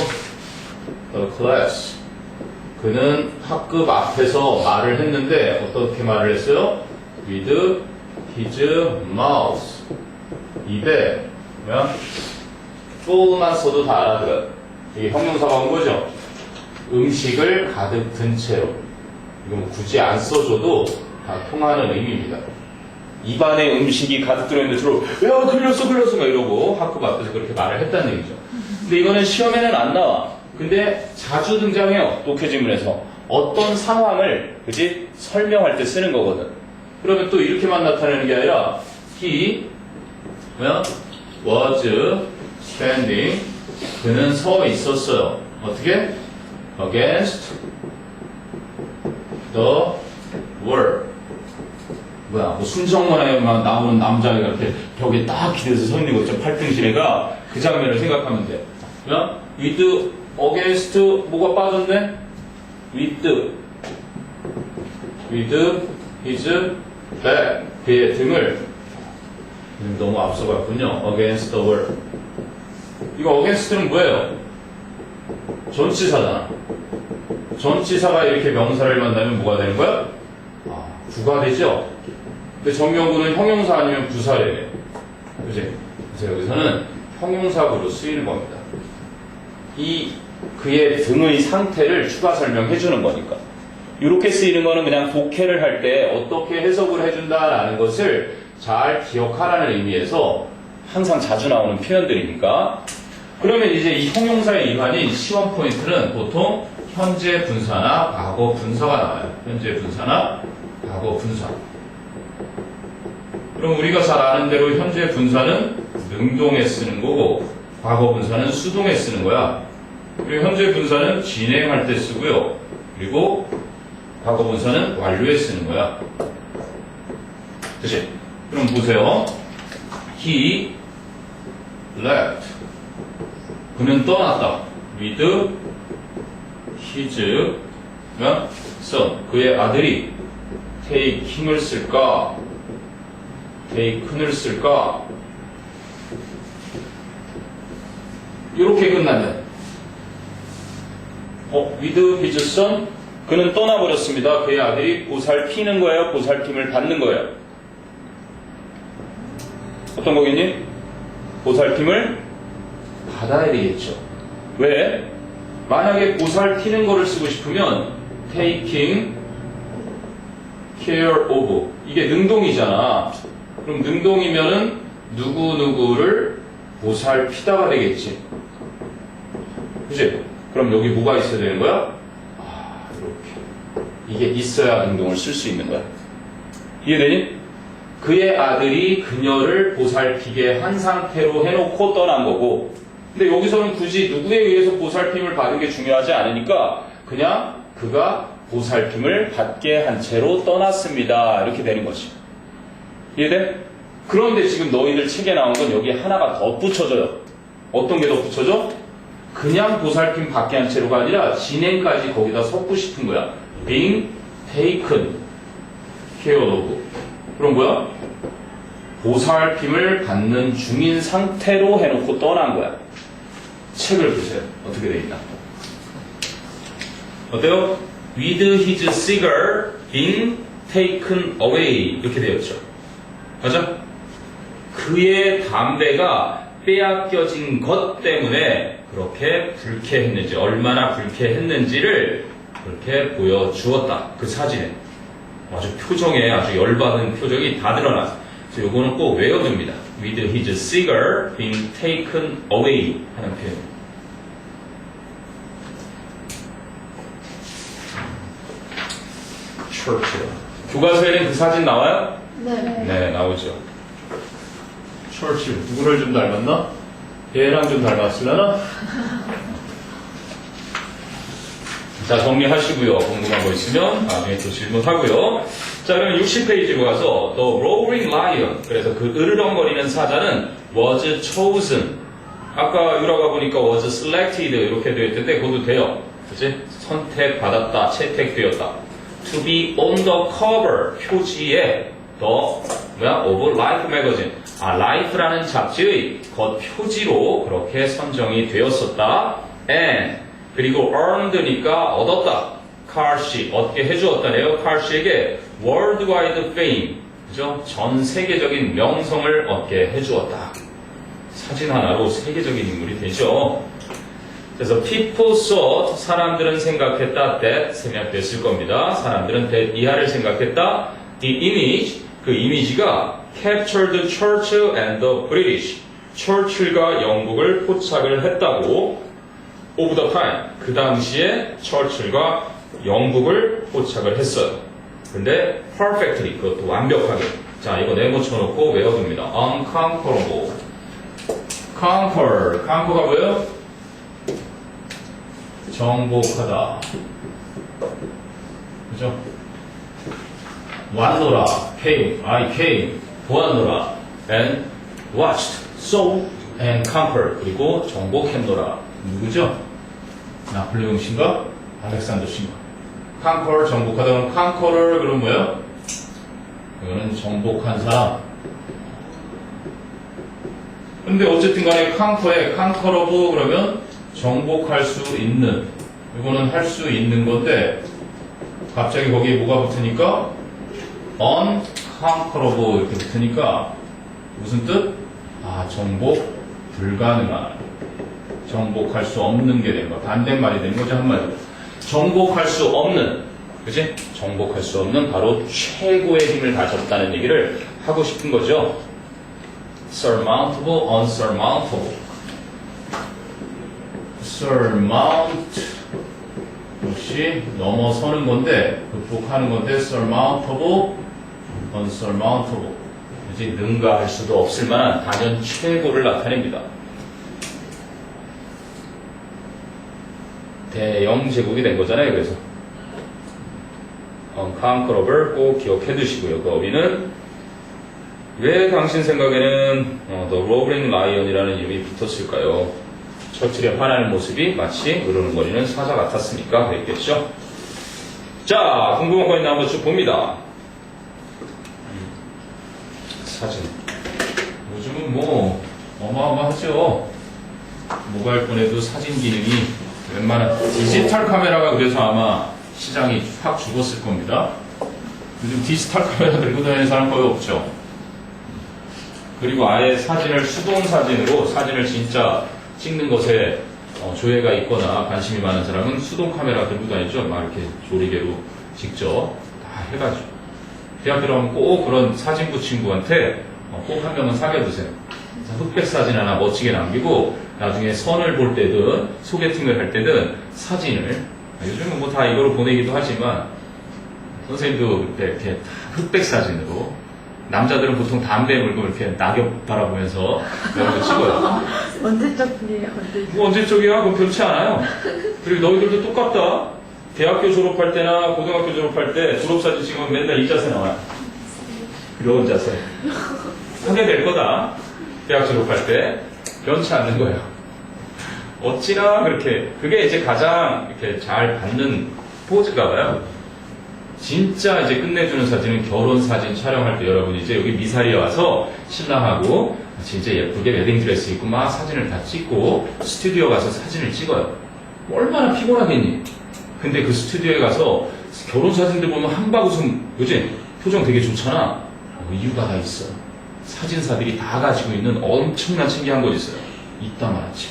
the class. 그는 학급 앞에서 말을 했는데 어떻게 말을 했어요? With his mouth. 입에 그냥 full만 써도 다 알아들어요. 이게 형용사가 온 거죠. 음식을 가득 든 채로. 이건 굳이 안 써줘도 다 통하는 의미입니다. 입안에 음식이 가득 들어있는 채로 야 걸렸어 막 이러고 학급 앞에서 그렇게 말을 했다는 얘기죠. 근데 이거는 시험에는 안 나와. 근데 자주 등장해요. 독해지문에서 어떤 상황을 그지 설명할 때 쓰는 거거든. 그러면 또 이렇게만 나타내는 게 아니라 he was standing. 그는 서 있었어요. 어떻게? against the wall. 뭐 순정문화에만 나오는 남자가 이렇게 벽에 딱 기대서 서 있는 거 있죠. 팔등신애가 그 장면을 생각하면 돼. with against 뭐가 빠졌네? with his back. 그의 등을 너무 앞서갔군요. against the wall. 이거 against는 뭐예요? 전치사잖아. 전치사가 이렇게 명사를 만나면 뭐가 되는 거야? 부가 되죠? 근데 정명구는 형용사 아니면 부사래요. 그치? 그래서 여기서는 형용사구로 쓰이는 겁니다. 그의 등의 상태를 추가 설명해 주는 거니까. 이렇게 쓰이는 거는 그냥 독해를 할 때 어떻게 해석을 해준다라는 것을 잘 기억하라는 의미에서 항상 자주 나오는 표현들이니까. 그러면 이제 이 형용사의 일환인 시험 포인트는 보통 현재 분사나 과거 분사가 나와요. 현재 분사나 과거 분사. 그럼 우리가 잘 아는 대로 현재 분사는 능동에 쓰는 거고 과거 분사는 수동에 쓰는 거야. 그리고 현재 분사는 진행할 때 쓰고요. 그리고 과거 분사는 완료에 쓰는 거야. 그치? 그럼 보세요. He left. 그는 떠났다. with his son. 그의 아들이 take을 쓸까? taken을 쓸까? 이렇게 끝나면 with his son. 그는 떠나버렸습니다. 그의 아들이 보살피는 거예요? 보살핌을 받는 거예요? 어떤 거겠니? 보살핌을 받아야 되겠죠. 왜? 만약에 보살피는 거를 쓰고 싶으면 taking care of. 이게 능동이잖아. 그럼 능동이면은 누구누구를 보살피다가 되겠지. 그치? 그럼 여기 뭐가 있어야 되는 거야? 이렇게. 이게 있어야 능동을 쓸 수 있는 거야. 이해되니? 그의 아들이 그녀를 보살피게 한 상태로 해놓고 떠난 거고, 근데 여기서는 굳이 누구에 의해서 보살핌을 받은 게 중요하지 않으니까 그냥 그가 보살핌을 받게 한 채로 떠났습니다. 이렇게 되는 거지. 이해돼? 그런데 지금 너희들 책에 나온 건 여기 하나가 덧붙여져요. 어떤 게 덧붙여져? 그냥 보살핌 받게 한 채로가 아니라 진행까지 거기다 섞고 싶은 거야. being taken care of. 그럼 뭐야? 보살핌을 받는 중인 상태로 해놓고 떠난 거야. 책을 보세요. 어떻게 돼 있나? 어때요? With his cigar being taken away 이렇게 되었죠. 맞아? 그의 담배가 빼앗겨진 것 때문에 그렇게 불쾌했는지, 얼마나 불쾌했는지를 그렇게 보여주었다. 그 사진에. 아주 표정에 아주 열받은 표정이 다 드러났어. 그래서 요거는 꼭 외워둡니다. With his cigar being taken away 하는 표현. 철칠. 교과서에는 그 사진 나와요? 네. 네, 나오죠. 철칠. 누구를 좀 닮았나? 얘랑 좀 닮았으려나? 자, 정리하시고요. 궁금한 거 있으면 나중에 또 질문하고요. 자, 그러면 60페이지로 가서 The Roaring Lion. 그래서 그 으르렁거리는 사자는 was chosen. 아까 유라가 보니까 was selected 이렇게 되어 있던데 그것도 돼요. 그치? 선택받았다, 채택되었다. To be on the cover. 표지에 of Life magazine. Life라는 잡지의 겉 표지로 그렇게 선정이 되었었다. And 그리고 earned니까 얻었다. 칼씨 얻게 해주었다네요. 칼씨에게 worldwide fame, 그죠? 전 세계적인 명성을 얻게 해주었다. 사진 하나로 세계적인 인물이 되죠. 그래서 people thought, 사람들은 생각했다. that 생략됐을 겁니다. 사람들은 that 이하를 생각했다. the image, 그 이미지가 captured Church and the British, 처칠과 영국을 포착을 했다고. of the time, 그 당시에 처칠과 영국을 포착을 했어요. 근데 perfectly, 그것도 완벽하게. 자, 이거 네모쳐놓고 외워둡니다. unconquerable. conquer가 뭐예요? 정복하다. 그죠? 왔노라, I came, 보았노라, and watched, saw, and conquered. 그리고 정복했노라. 누구죠? 나폴레옹 씨인가? 알렉산더 씨인가? conquer, 정복하다. conqueror, 그럼 뭐예요? 이거는 정복한 사람. 근데 어쨌든 간에 conquer에 conquerable 그러면 정복할 수 있는, 이거는 할 수 있는 건데 갑자기 거기에 뭐가 붙으니까 unconquerable 이렇게 붙으니까 무슨 뜻? 정복 불가능한, 정복할 수 없는 게 된 거, 반대말이 된 거죠. 한마디로 정복할 수 없는, 그치? 정복할 수 없는 바로 최고의 힘을 가졌다는 얘기를 하고 싶은 거죠. surmountable, unsurmountable. surmount 역시 넘어서는 건데, 극복하는 건데, surmountable, unsurmountable. 그치? 능가할 수도 없을 만한 단연 최고를 나타냅니다. 대영 제국이 된 거잖아요. 그래서 unconquerable 꼭 기억해 두시고요. 그 어휘는 왜 당신 생각에는 The Roaring Lion이라는 이름이 붙었을까요? 처칠의 화나는 모습이 마치 으르렁거리는 사자 같았으니까 그랬겠죠. 자, 궁금한 거 있나 한번 쭉 봅니다. 사진. 요즘은 뭐 어마어마하죠. 모바일 폰에도 사진 기능이 웬만한 디지털 카메라가 그래서 아마 시장이 확 죽었을 겁니다. 요즘 디지털 카메라 들고 다니는 사람 거의 없죠. 그리고 아예 사진을 수동 사진으로, 사진을 진짜 찍는 것에 조예가 있거나 관심이 많은 사람은 수동 카메라 들고 다니죠. 막 이렇게 조리개로 직접 다 해가지고. 대학 들어가면 꼭 그런 사진부 친구한테 꼭 한 명은 사귀어두세요. 흑백 사진 하나 멋지게 남기고 나중에 선을 볼 때든 소개팅을 할 때든 사진을, 요즘은 뭐 다 이거로 보내기도 하지만 선생님도 이렇게 다 흑백 사진으로, 남자들은 보통 담배 물고 이렇게 낙엽 바라보면서 이런 거 찍어요. 언제적이에요? 언제적? 뭐 언제적이야? 그건 그렇지 않아요. 그리고 너희들도 똑같다. 대학교 졸업할 때나 고등학교 졸업할 때 졸업사진 찍으면 맨날 이 자세 나와요. 이런 자세. 하게 될 거다. 대학 졸업할 때 변치 않는 거예요. 어찌나 그렇게, 그게 이제 가장 이렇게 잘 받는 포즈가 봐요. 진짜 이제 끝내주는 사진은 결혼 사진 촬영할 때 여러분이 이제 여기 미사리에 와서 신랑하고 진짜 예쁘게 웨딩드레스 입고 막 사진을 다 찍고 스튜디오 가서 사진을 찍어요. 얼마나 피곤하겠니? 근데 그 스튜디오에 가서 결혼 사진들 보면 한바구음, 그지? 표정 되게 좋잖아. 이유가 다 있어. 사진사들이 다 가지고 있는 엄청난 신기한 거 있어요. 이따 말았지.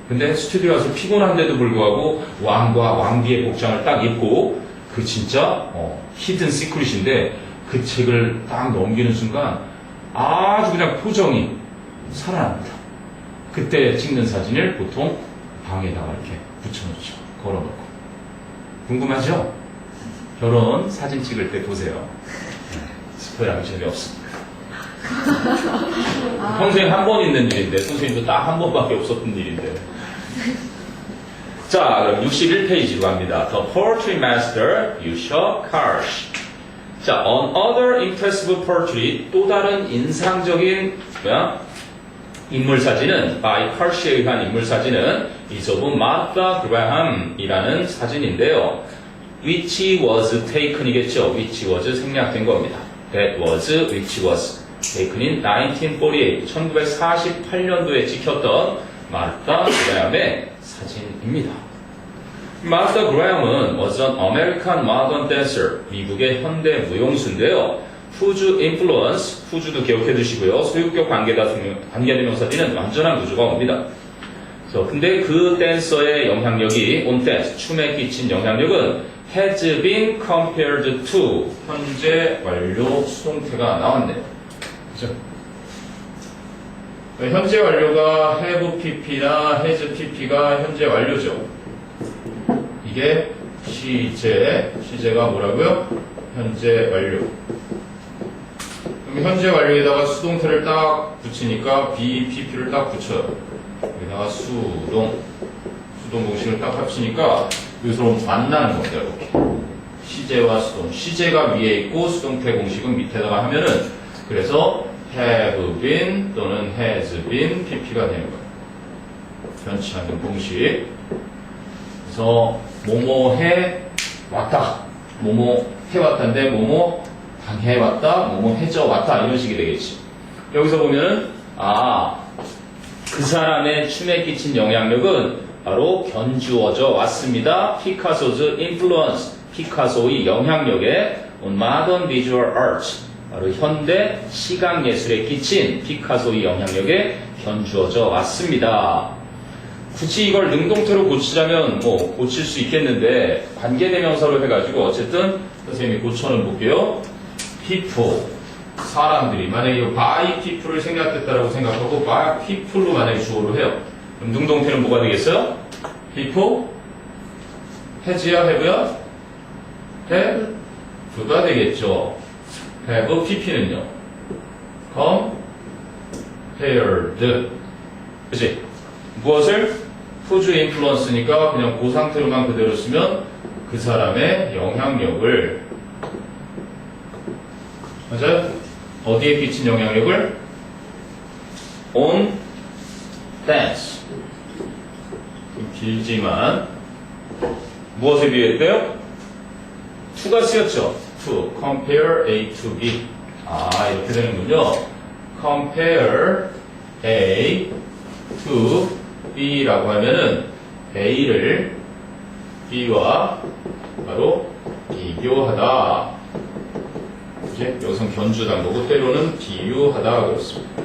근데 스튜디오 가서 피곤한데도 불구하고 왕과 왕비의 복장을 딱 입고 그 진짜 히든 시크릿인데 그 책을 딱 넘기는 순간 아주 그냥 표정이 살아납니다. 그때 찍는 사진을 보통 방에다가 이렇게 붙여놓죠. 걸어놓고. 궁금하죠? 결혼 사진 찍을 때 보세요. 스포일하면 재미없습니다. 평생 한 번 있는 일인데 선생님도 딱 한 번밖에 없었던 일인데. 자, 그럼 61페이지로 갑니다. The Poetry Master, Yusha Karsh. 자, another impressive portrait, 또 다른 인상적인 인물 사진은 by Karsh에 의한 인물 사진은 is of Martha Graham이라는 사진인데요. Which was taken이겠죠. Which was 생략된 겁니다. That was, which was taken in 1948, 1948년도에 찍혔던 마르타 그레함의 사진입니다. 마르타 그레함은 was an American modern dancer, 미국의 현대 무용수인데요. whose influence, whose도 기억해 두시고요. 소유격 관계대명사들은 완전한 구조가 옵니다. 근데 그 댄서의 영향력이 on dance, 춤에 끼친 영향력은 has been compared to, 현재 완료 수동태가 나왔네요. 그죠? 현재 완료가 have pp나 has pp가 현재 완료죠. 이게 시제가 뭐라고요? 현재 완료. 그럼 현재 완료에다가 수동태를 딱 붙이니까 be pp를 딱 붙여요. 여기다가 수동 공식을 딱 합치니까 여기서 만나는 겁니다. 이렇게 시제와 수동, 시제가 위에 있고 수동태 공식은 밑에다가 하면은 그래서 have been 또는 has been pp가 되는 거예요. 변치 않는 공식. 그래서 뭐뭐 해 왔다, 뭐뭐 해 왔다인데 뭐뭐 당해 왔다, 뭐뭐 해져 왔다 이런 식이 되겠지. 여기서 보면은 그 사람의 춤에 끼친 영향력은 바로 견주어져 왔습니다. 피카소's influence, 피카소의 영향력에 on modern visual arts, 바로 현대 시각 예술에 끼친 피카소의 영향력에 견주어져 왔습니다. 굳이 이걸 능동태로 고치자면 뭐 고칠 수 있겠는데 관계대명사로 해가지고 어쨌든 선생님이 고쳐는 볼게요. people, 사람들이 만약에 이 by people을 생략했다라고 생각하고 by people로 만약에 주어로 해요. 그럼 능동태는 뭐가 되겠어요? people, has야 have야? have가 되겠죠. have pp는요. compared, 그치? 무엇을? whose influence니까 그냥 그 상태로만 그대로 쓰면 그 사람의 영향력을, 맞아요? 어디에 끼친 영향력을? on dance. 좀 길지만 무엇에 비했대요? to가 쓰였죠. to, compare A to B. 이렇게 되는군요. compare A to B라고 하면은 A를 B와 바로 비교하다. 이제 여기선 견주다 거고 때로는 비유하다 그렇습니다.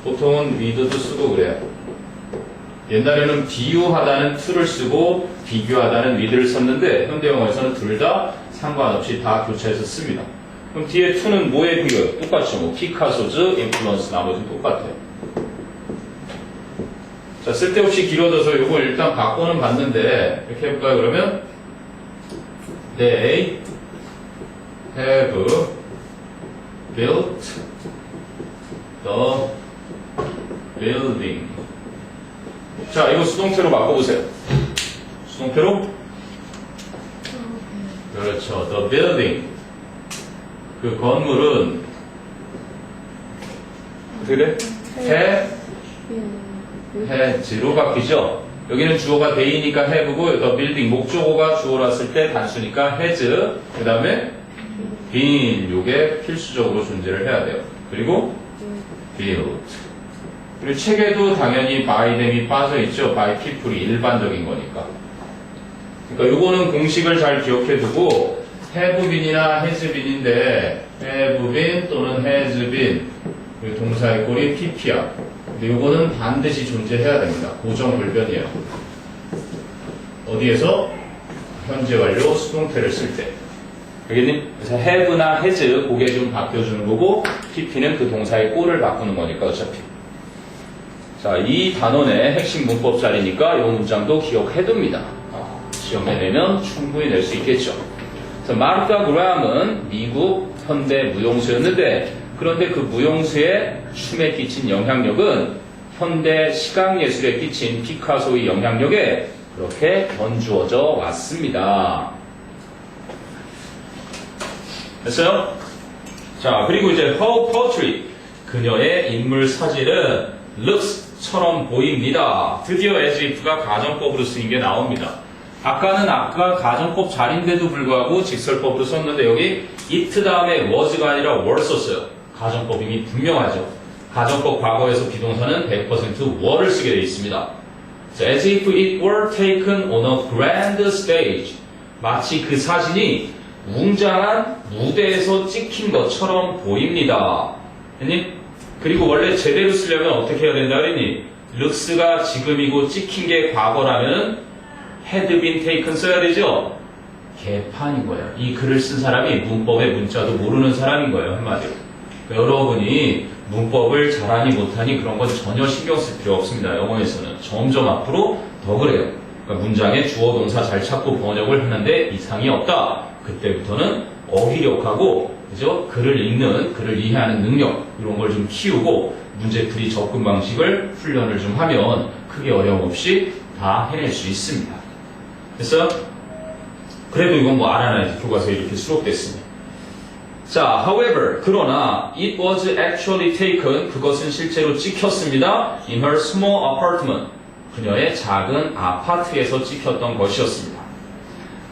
보통은 with도 쓰고 그래요. 옛날에는 비유하다는 to를 쓰고 비교하다는 with를 썼는데 현대 영어에서는 둘 다 상관없이 다 교차해서 씁니다. 그럼 뒤에 to는 뭐에 비교해요? 똑같죠. 뭐 피카소즈, 인플루언스 나머지는 똑같아요. 자, 쓸데없이 길어져서 이거 일단 바꿔는 봤는데 이렇게 해볼까요? 그러면 They have built the building. 자, 이거 수동태로 바꿔보세요. 수동태로? 그렇죠. The building. 그 건물은 어떻게 돼? has로 바뀌죠? 여기는 주어가 they니까 have고 the building 목적어가 주어랐을 때 단수니까 has 그 다음에 been 요게 필수적으로 존재를 해야 돼요. 그리고 built 그리고 책에도 당연히 by them이 빠져있죠. by people이 일반적인 거니까. 그러니까 요거는 공식을 잘 기억해 두고 have been이나 has been인데 have been 또는 has been 동사의 꼴이 pp야. 근데 요거는 반드시 존재해야 됩니다. 고정 불변이에요. 어디에서? 현재 완료 수동태를 쓸 때. 알겠니? 그래서 have나 has 그게 좀 바뀌어주는 거고 pp는 그 동사의 꼴을 바꾸는 거니까 어차피. 자, 이 단원의 핵심 문법 자리니까 이 문장도 기억해둡니다. 시험에 내면 충분히 낼 수 있겠죠. 그래서 마르타 그라함은 미국 현대 무용수였는데 그런데 그 무용수의 춤에 끼친 영향력은 현대 시각예술에 끼친 피카소의 영향력에 그렇게 견주어져 왔습니다. 됐어요? 자, 그리고 이제 her portrait 그녀의 인물 사진은 looks처럼 보입니다. 드디어 as if가 가정법으로 쓰인 게 나옵니다. 아까 가정법 자리인데도 불구하고 직설법으로 썼는데 여기 it 다음에 was가 아니라 were 썼어요. 가정법임이 분명하죠. 가정법 과거에서 비동사는 100% were를 쓰게 되어 있습니다. As if it were taken on a grand stage. 마치 그 사진이 웅장한 무대에서 찍힌 것처럼 보입니다. 했니? 그리고 원래 제대로 쓰려면 어떻게 해야 된다 그랬니? looks가 지금이고 찍힌 게 과거라면 had been taken 써야 되죠? 개판인 거예요. 이 글을 쓴 사람이 문법의 문자도 모르는 사람인 거예요. 한마디로. 여러분이 문법을 잘하니 못하니 그런 건 전혀 신경 쓸 필요 없습니다. 영어에서는. 점점 앞으로 더 그래요. 그러니까 문장에 주어 동사 잘 찾고 번역을 하는데 이상이 없다. 그때부터는 어휘력하고 그죠? 글을 읽는, 글을 이해하는 능력 이런 걸 좀 키우고 문제풀이 접근 방식을 훈련을 좀 하면 크게 어려움 없이 다 해낼 수 있습니다. 됐어요? 그래도 이건 뭐 알아놔야지 교과서에 이렇게 수록됐으니. 자, however, 그러나 it was actually taken, 그것은 실제로 찍혔습니다. in her small apartment, 그녀의 작은 아파트에서 찍혔던 것이었습니다.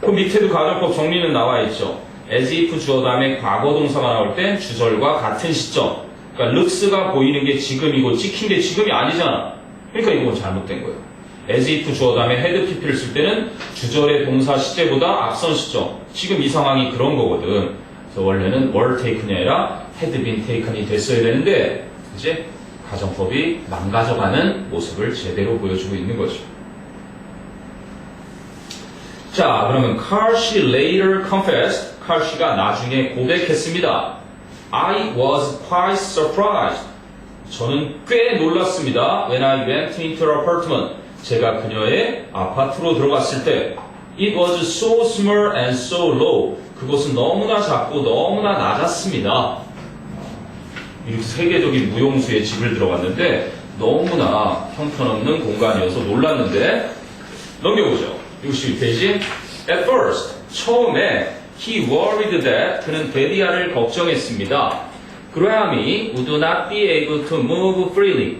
그 밑에도 가정법 정리는 나와 있죠. as if 주어 다음에 과거 동사가 나올 땐 주절과 같은 시점. 그러니까 looks가 보이는 게 지금이고 찍힌 게 지금이 아니잖아. 그러니까 이건 잘못된 거예요. as if 주어 다음에 had pp를 쓸 때는 주절의 동사 시제보다 앞선 시점. 지금 이 상황이 그런 거거든. 그래서 원래는 were taken이 아니라 had been taken이 됐어야 되는데 이제 가정법이 망가져가는 모습을 제대로 보여주고 있는 거죠. 자, 그러면 Carl she later confessed. Carl 씨가 나중에 고백했습니다. I was quite surprised. 저는 꽤 놀랐습니다. When I went into her apartment. 제가 그녀의 아파트로 들어갔을 때 It was so small and so low. 그곳은 너무나 작고 너무나 낮았습니다. 이렇게 세계적인 무용수의 집을 들어갔는데 너무나 형편없는 공간이어서 놀랐는데 넘겨보죠. 62페이지. At first, 처음에 he worried that 그는 데리아를 걱정했습니다. 그라함이 would not be able to move freely.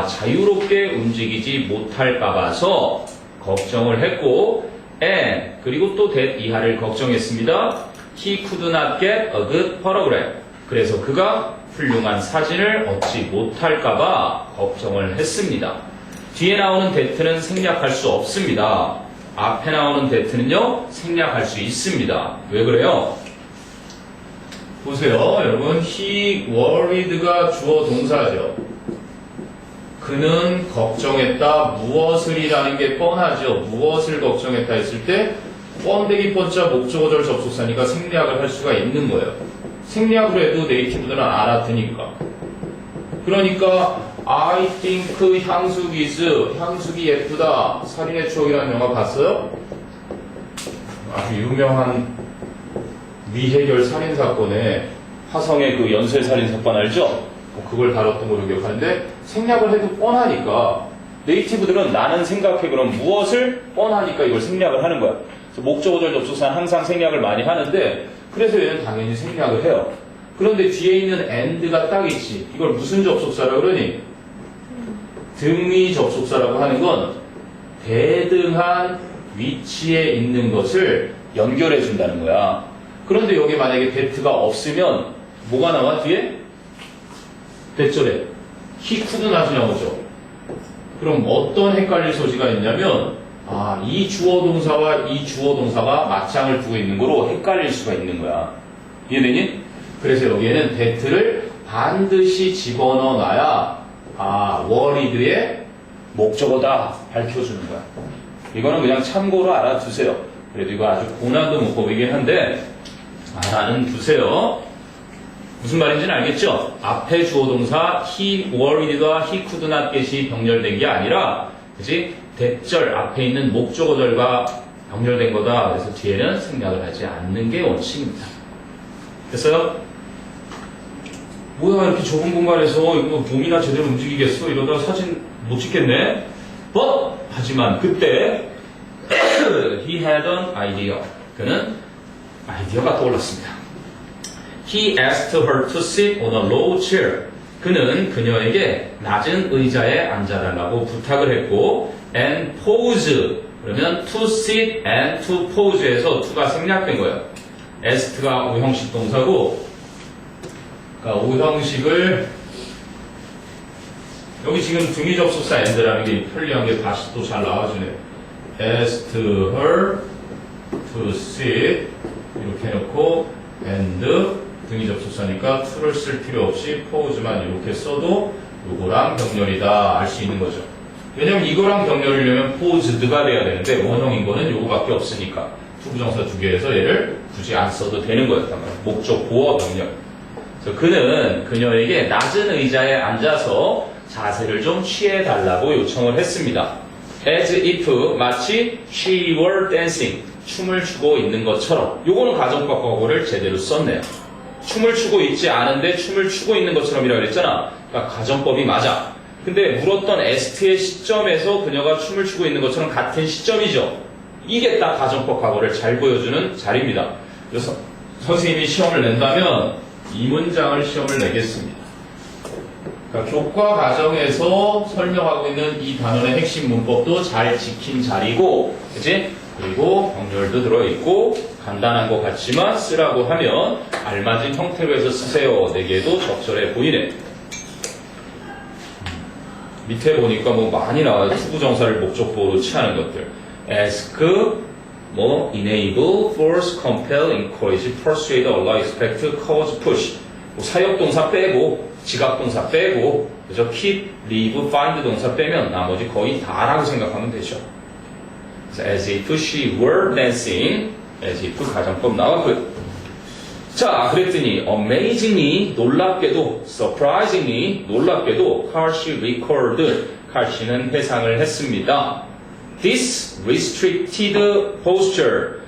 자유롭게 움직이지 못할까 봐서 걱정을 했고 and 그리고 또 that 이하를 걱정했습니다. He could not get a good photograph. 그래서 그가 훌륭한 사진을 얻지 못할까 봐 걱정을 했습니다. 뒤에 나오는 that는 생략할 수 없습니다. 앞에 나오는 that는요 생략할 수 있습니다. 왜 그래요? 보세요 여러분. he worried가 주어 동사죠. 그는 걱정했다. 무엇을이라는 게 뻔하죠. 무엇을 걱정했다 했을 때 뻔데기 뻔자 목적어절 접속사니까 생략을 할 수가 있는 거예요. 생략을 해도 네이티브들은 알아듣니까. 그러니까 I think 향수기 예쁘다. 살인의 추억이라는 영화 봤어요? 아주 유명한 미해결 살인사건에 화성의 그 연쇄살인사건 알죠? 그걸 다뤘던 걸로 기억하는데 생략을 해도 뻔하니까 네이티브들은 나는 생각해 그럼 무엇을 뻔하니까 이걸 생략을 하는 거야. 그래서 목적어절 접속사는 항상 생략을 많이 하는데 그래서 얘는 당연히 생략을 해요. 그런데 뒤에 있는 and가 딱 있지. 이걸 무슨 접속사라고 그러니? 등위 접속사라고 하는 건 대등한 위치에 있는 것을 연결해 준다는 거야. 그런데 여기 만약에 that가 없으면 뭐가 나와 뒤에? 대절에 he could not이 나오죠. 그럼 어떤 헷갈릴 소지가 있냐면 이 주어 동사와 이 주어 동사가 맞장을 두고 있는 거로 헷갈릴 수가 있는 거야. 이해되니? 그래서 여기에는 that를 반드시 집어넣어 놔야 worried의 목적어다 밝혀주는 거야. 이거는 그냥 참고로 알아두세요. 그래도 이거 아주 고난도 문법이긴 한데 알아는 두세요. 무슨 말인지는 알겠죠? 앞에 주어 동사 he worried와 he could not get이 병렬된 게 아니라 그지? 대절 앞에 있는 목적어절과 병렬된 거다. 그래서 뒤에는 생략을 하지 않는 게 원칙입니다. 됐어요? 뭐야 이렇게 좁은 공간에서 이거 몸이나 제대로 움직이겠어? 이러다 사진 못 찍겠네? 하지만 그때 he had an idea. 그는 아이디어가 떠올랐습니다. He asked her to sit on a low chair. 그는 그녀에게 낮은 의자에 앉아달라고 부탁을 했고 and pose. 그러면 to sit and to pose에서 to가 생략된 거예요. asked가 우형식 동사고 그러니까 우형식을 여기 지금 등위 접속사 and라는 게 편리한 게 다시 또 잘 나와주네요. asked her to sit 이렇게 해놓고 and 등위 접속사니까 to를 쓸 필요 없이 pose만 이렇게 써도 요거랑 병렬이다 알 수 있는 거죠. 왜냐면 이거랑 병렬이려면 posed가 돼야 되는데 원형인 거는 요거밖에 없으니까 투부정사 두 개에서 얘를 굳이 안 써도 되는 거였단 말이에요. 목적 보어 병렬. 그래서 그는 그녀에게 낮은 의자에 앉아서 자세를 좀 취해달라고 요청을 했습니다. As if 마치 she were dancing 춤을 추고 있는 것처럼. 요거는 가정법 과거를 제대로 썼네요. 춤을 추고 있지 않은데 춤을 추고 있는 것처럼이라고 그랬잖아. 그러니까 가정법이 맞아. 근데 물었던 ast의 시점에서 그녀가 춤을 추고 있는 것처럼 같은 시점이죠. 이게 딱 가정법 과거를 잘 보여주는 자리입니다. 그래서 선생님이 시험을 낸다면 이 문장을 시험을 내겠습니다. 그러니까 교과 과정에서 설명하고 있는 이 단원의 핵심 문법도 잘 지킨 자리고, 그치? 그리고 병렬도 들어있고, 간단한 것 같지만 쓰라고 하면 알맞은 형태로 해서 쓰세요. 내게도 적절해 보이네. 밑에 보니까 뭐 많이 나와요. 투부정사를 목적보호로 취하는 것들. ask, enable, force, compel, encourage, persuade, allow, expect, cause, push. 사역동사 빼고, 지각동사 빼고, 그죠? keep, leave, find 동사 빼면 나머지 거의 다라고 생각하면 되죠. 그래서 as if she were dancing, as if 가정법 나왔고요. 자, 그랬더니 amazingly, 놀랍게도, surprisingly, 놀랍게도 칼시 recalled, 칼시는 회상을 했습니다. This restricted posture,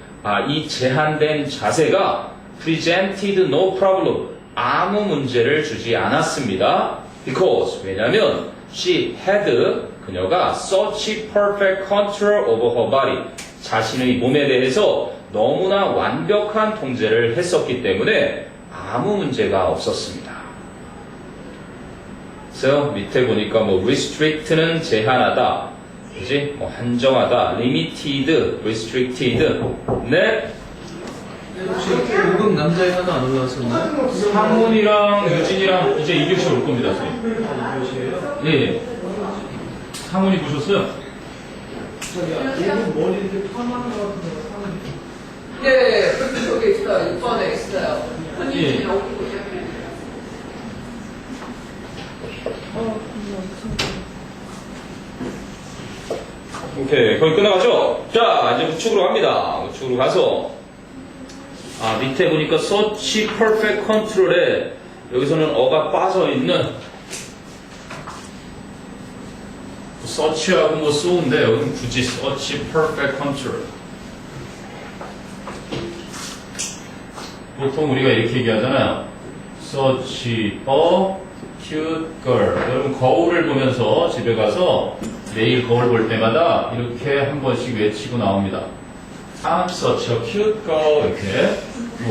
이 제한된 자세가 presented no problem, 아무 문제를 주지 않았습니다. Because, 왜냐면 she had, 그녀가 such perfect control over her body, 자신의 몸에 대해서 너무나 완벽한 통제를 했었기 때문에 아무 문제가 없었습니다. 그래서 밑에 보니까 restrict는 제한하다, 그지? 한정하다, limited, restricted. 네? 혹시 고급 남자애 하나 안 올라왔었나요? 상훈이랑 유진이랑 이제 2교시 올 겁니다, 선생님. 이것이에요? 네. 상훈이 보셨어요? 네, 저기 있어요. 6번에 있어요. 예. 오케이, 거의 끝나가죠? 자, 이제 우측으로 갑니다. 우측으로 가서 밑에 보니까 such perfect control에 여기서는 어가 빠져있는 such하고 so인데 여기는 굳이 such perfect control. 보통 우리가 이렇게 얘기하잖아요. such a cute girl. 여러분 거울을 보면서 집에 가서 매일 거울 볼 때마다 이렇게 한 번씩 외치고 나옵니다. I'm such a cute girl. 이렇게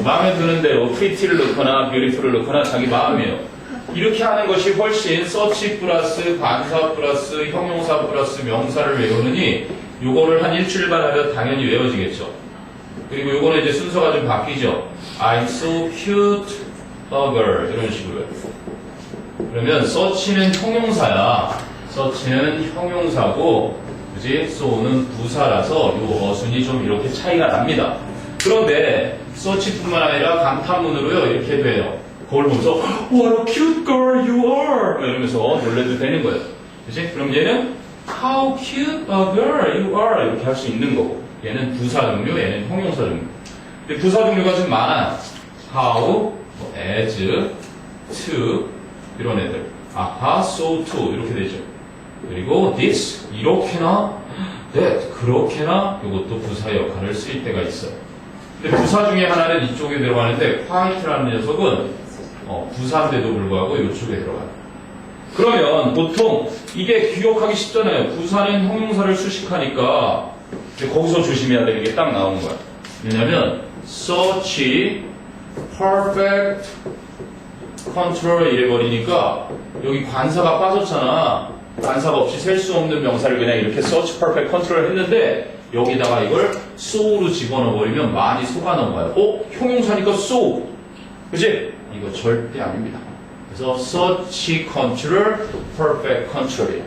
마음에 드는 대로 pretty를 넣거나 beautiful을 넣거나 자기 마음이에요. 이렇게 하는 것이 훨씬 such 플러스 관사 플러스 형용사 플러스 명사를 외우느니 요거를 한 일주일만 하면 당연히 외워지겠죠. 그리고 요거는 이제 순서가 좀 바뀌죠. I'm so cute, a girl. 이런 식으로요. 그러면 서치는 형용사야. 서치는 형용사고, 그지? so는 부사라서 요 어순이 좀 이렇게 차이가 납니다. 그런데 서치뿐만 아니라 감탄문으로요 이렇게 돼요. 거울 보면서 What a cute girl you are! 이러면서 놀래도 되는 거예요. 그지? 그럼 얘는 How cute a girl you are! 이렇게 할 수 있는 거고, 얘는 부사 종류, 얘는 형용사 종류. 근데 부사 종류가 좀 많아요. How, as, to 이런 애들. 아하, so to 이렇게 되죠. 그리고 this 이렇게나, that 그렇게나 이것도 부사 역할을 쓸 때가 있어요. 근데 부사 중에 하나는 이쪽에 들어가는데 quiet라는 녀석은 부사인데도 불구하고 이쪽에 들어가요. 그러면 보통 이게 기억하기 쉽잖아요. 부사는 형용사를 수식하니까 거기서 조심해야 되는 게 딱 나오는 거야. 왜냐면 such perfect control 이래버리니까 여기 관사가 빠졌잖아. 관사가 없이 셀 수 없는 명사를 그냥 이렇게 such perfect control 했는데 여기다가 이걸 so로 집어넣어버리면 많이 속아 넘어가요. 형용사니까 so. 그치? 이거 절대 아닙니다. 그래서 such control, perfect control이에요.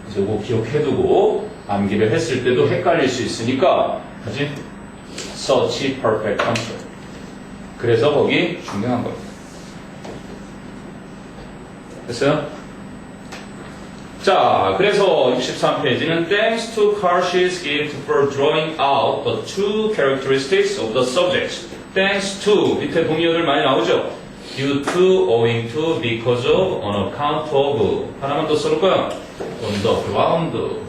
그래서 이거 기억해두고 암기를 했을 때도 헷갈릴 수 있으니까, 그치? such perfect control. 그래서 거기 중요한 겁니다. 됐어요? 자, 그래서 63페이지는 Thanks to Karsh's gift for drawing out the two characteristics of the subject. Thanks to 밑에 동의어들 많이 나오죠? Due to, owing to, because of, on account of. 하나만 더 써볼까요? On the ground.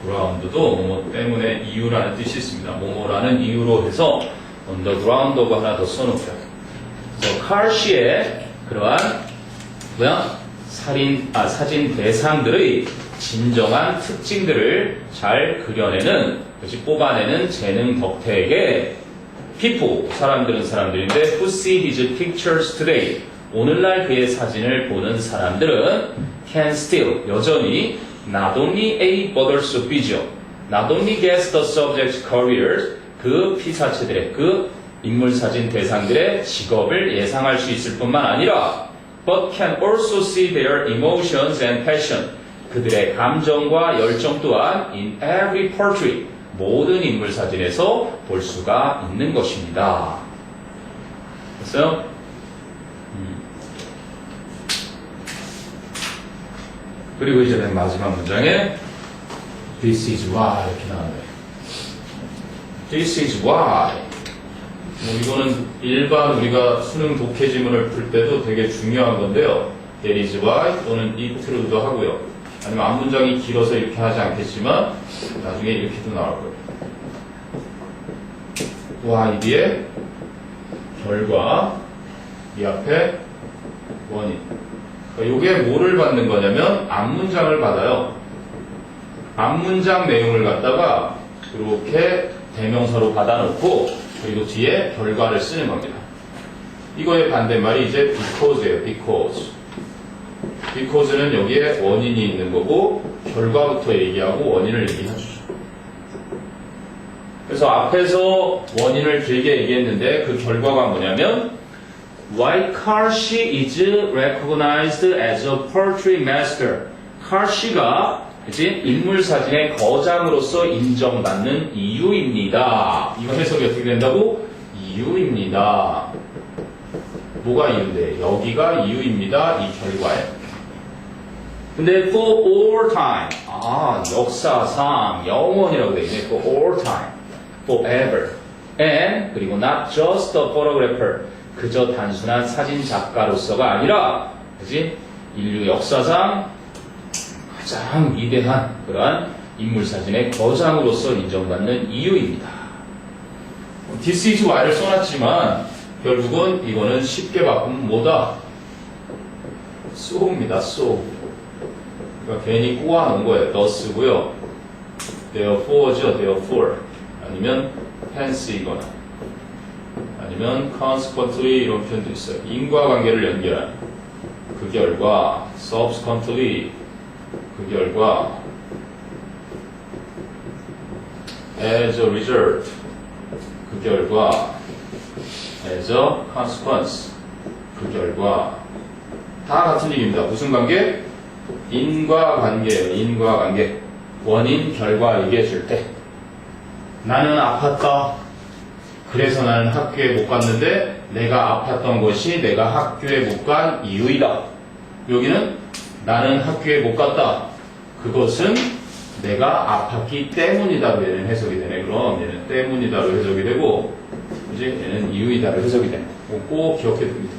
ground도 뭐뭐 때문에 이유라는 뜻이 있습니다. 뭐뭐라는 이유로 해서 on the ground of 하나 더 써놓을게요. 그래서 Karsh의 그러한 사진 대상들의 진정한 특징들을 잘 그려내는, 그것이 뽑아내는 재능 덕택에 people, 사람들인데 who see his pictures today, 오늘날 그의 사진을 보는 사람들은 can still, 여전히 not only A but also B죠. not only guess the subject's careers, 그 피사체들의, 그 인물사진 대상들의 직업을 예상할 수 있을 뿐만 아니라 but can also see their emotions and passion, 그들의 감정과 열정 또한 in every portrait, 모든 인물사진에서 볼 수가 있는 것입니다. 됐어요? 그리고 이제 맨 마지막 문장에 This is why 이렇게 나오네요. This is why. 이거는 일반 우리가 수능 독해 지문을 풀 때도 되게 중요한 건데요. That is why 또는 it로도 하고요. 아니면 앞문장이 길어서 이렇게 하지 않겠지만 나중에 이렇게도 나올 거예요. why 뒤에 결과, 이 앞에 원인. 그러니까 이게 뭐를 받는 거냐면 앞문장을 받아요. 앞문장 내용을 갖다가 이렇게 대명사로 받아놓고 그리고 뒤에 결과를 쓰는 겁니다. 이거의 반대말이 이제 because예요. because는 여기에 원인이 있는 거고 결과부터 얘기하고 원인을 얘기해주죠. 그래서 앞에서 원인을 길게 얘기했는데 그 결과가 뭐냐면 Why Karshi is recognized as a portrait master. Karshi가 인물 사진의 거장으로서 인정받는 이유입니다. 이거 해석이 어떻게 된다고? 이유입니다. 뭐가 이유인데? 여기가 이유입니다. 이 결과에. 근데 for all time. 역사상, 영원이라고 되어 있네. for all time. forever. and 그리고 not just a photographer. 그저 단순한 사진 작가로서가 아니라, 그지? 인류 역사상 가장 위대한 그러한 인물 사진의 거장으로서 인정받는 이유입니다. This is why를 써놨지만 결국은 이거는 쉽게 바꾸면 뭐다? so입니다. so. 그러니까 괜히 꼬아놓은 거예요. thus고요. therefore죠. therefore. 아니면 hence이거나 아니면 consequently 이런 표현도 있어요. 인과관계를 연결한 그 결과 subsequently 그 결과 as a result. 그 결과. as a consequence. 그 결과. 다 같은 얘기입니다. 무슨 관계? 인과관계예요. 인과관계. 원인, 결과 얘기해줄 때. 나는 아팠다. 그래서 나는 학교에 못 갔는데 내가 아팠던 것이 내가 학교에 못 간 이유이다. 여기는 나는 학교에 못 갔다. 그것은 내가 아팠기 때문이다로 얘는 해석이 되네. 그럼 얘는 때문이다로 해석이 되고 이제 얘는 이유이다로 해석이 되네. 꼭 기억해 둡니다.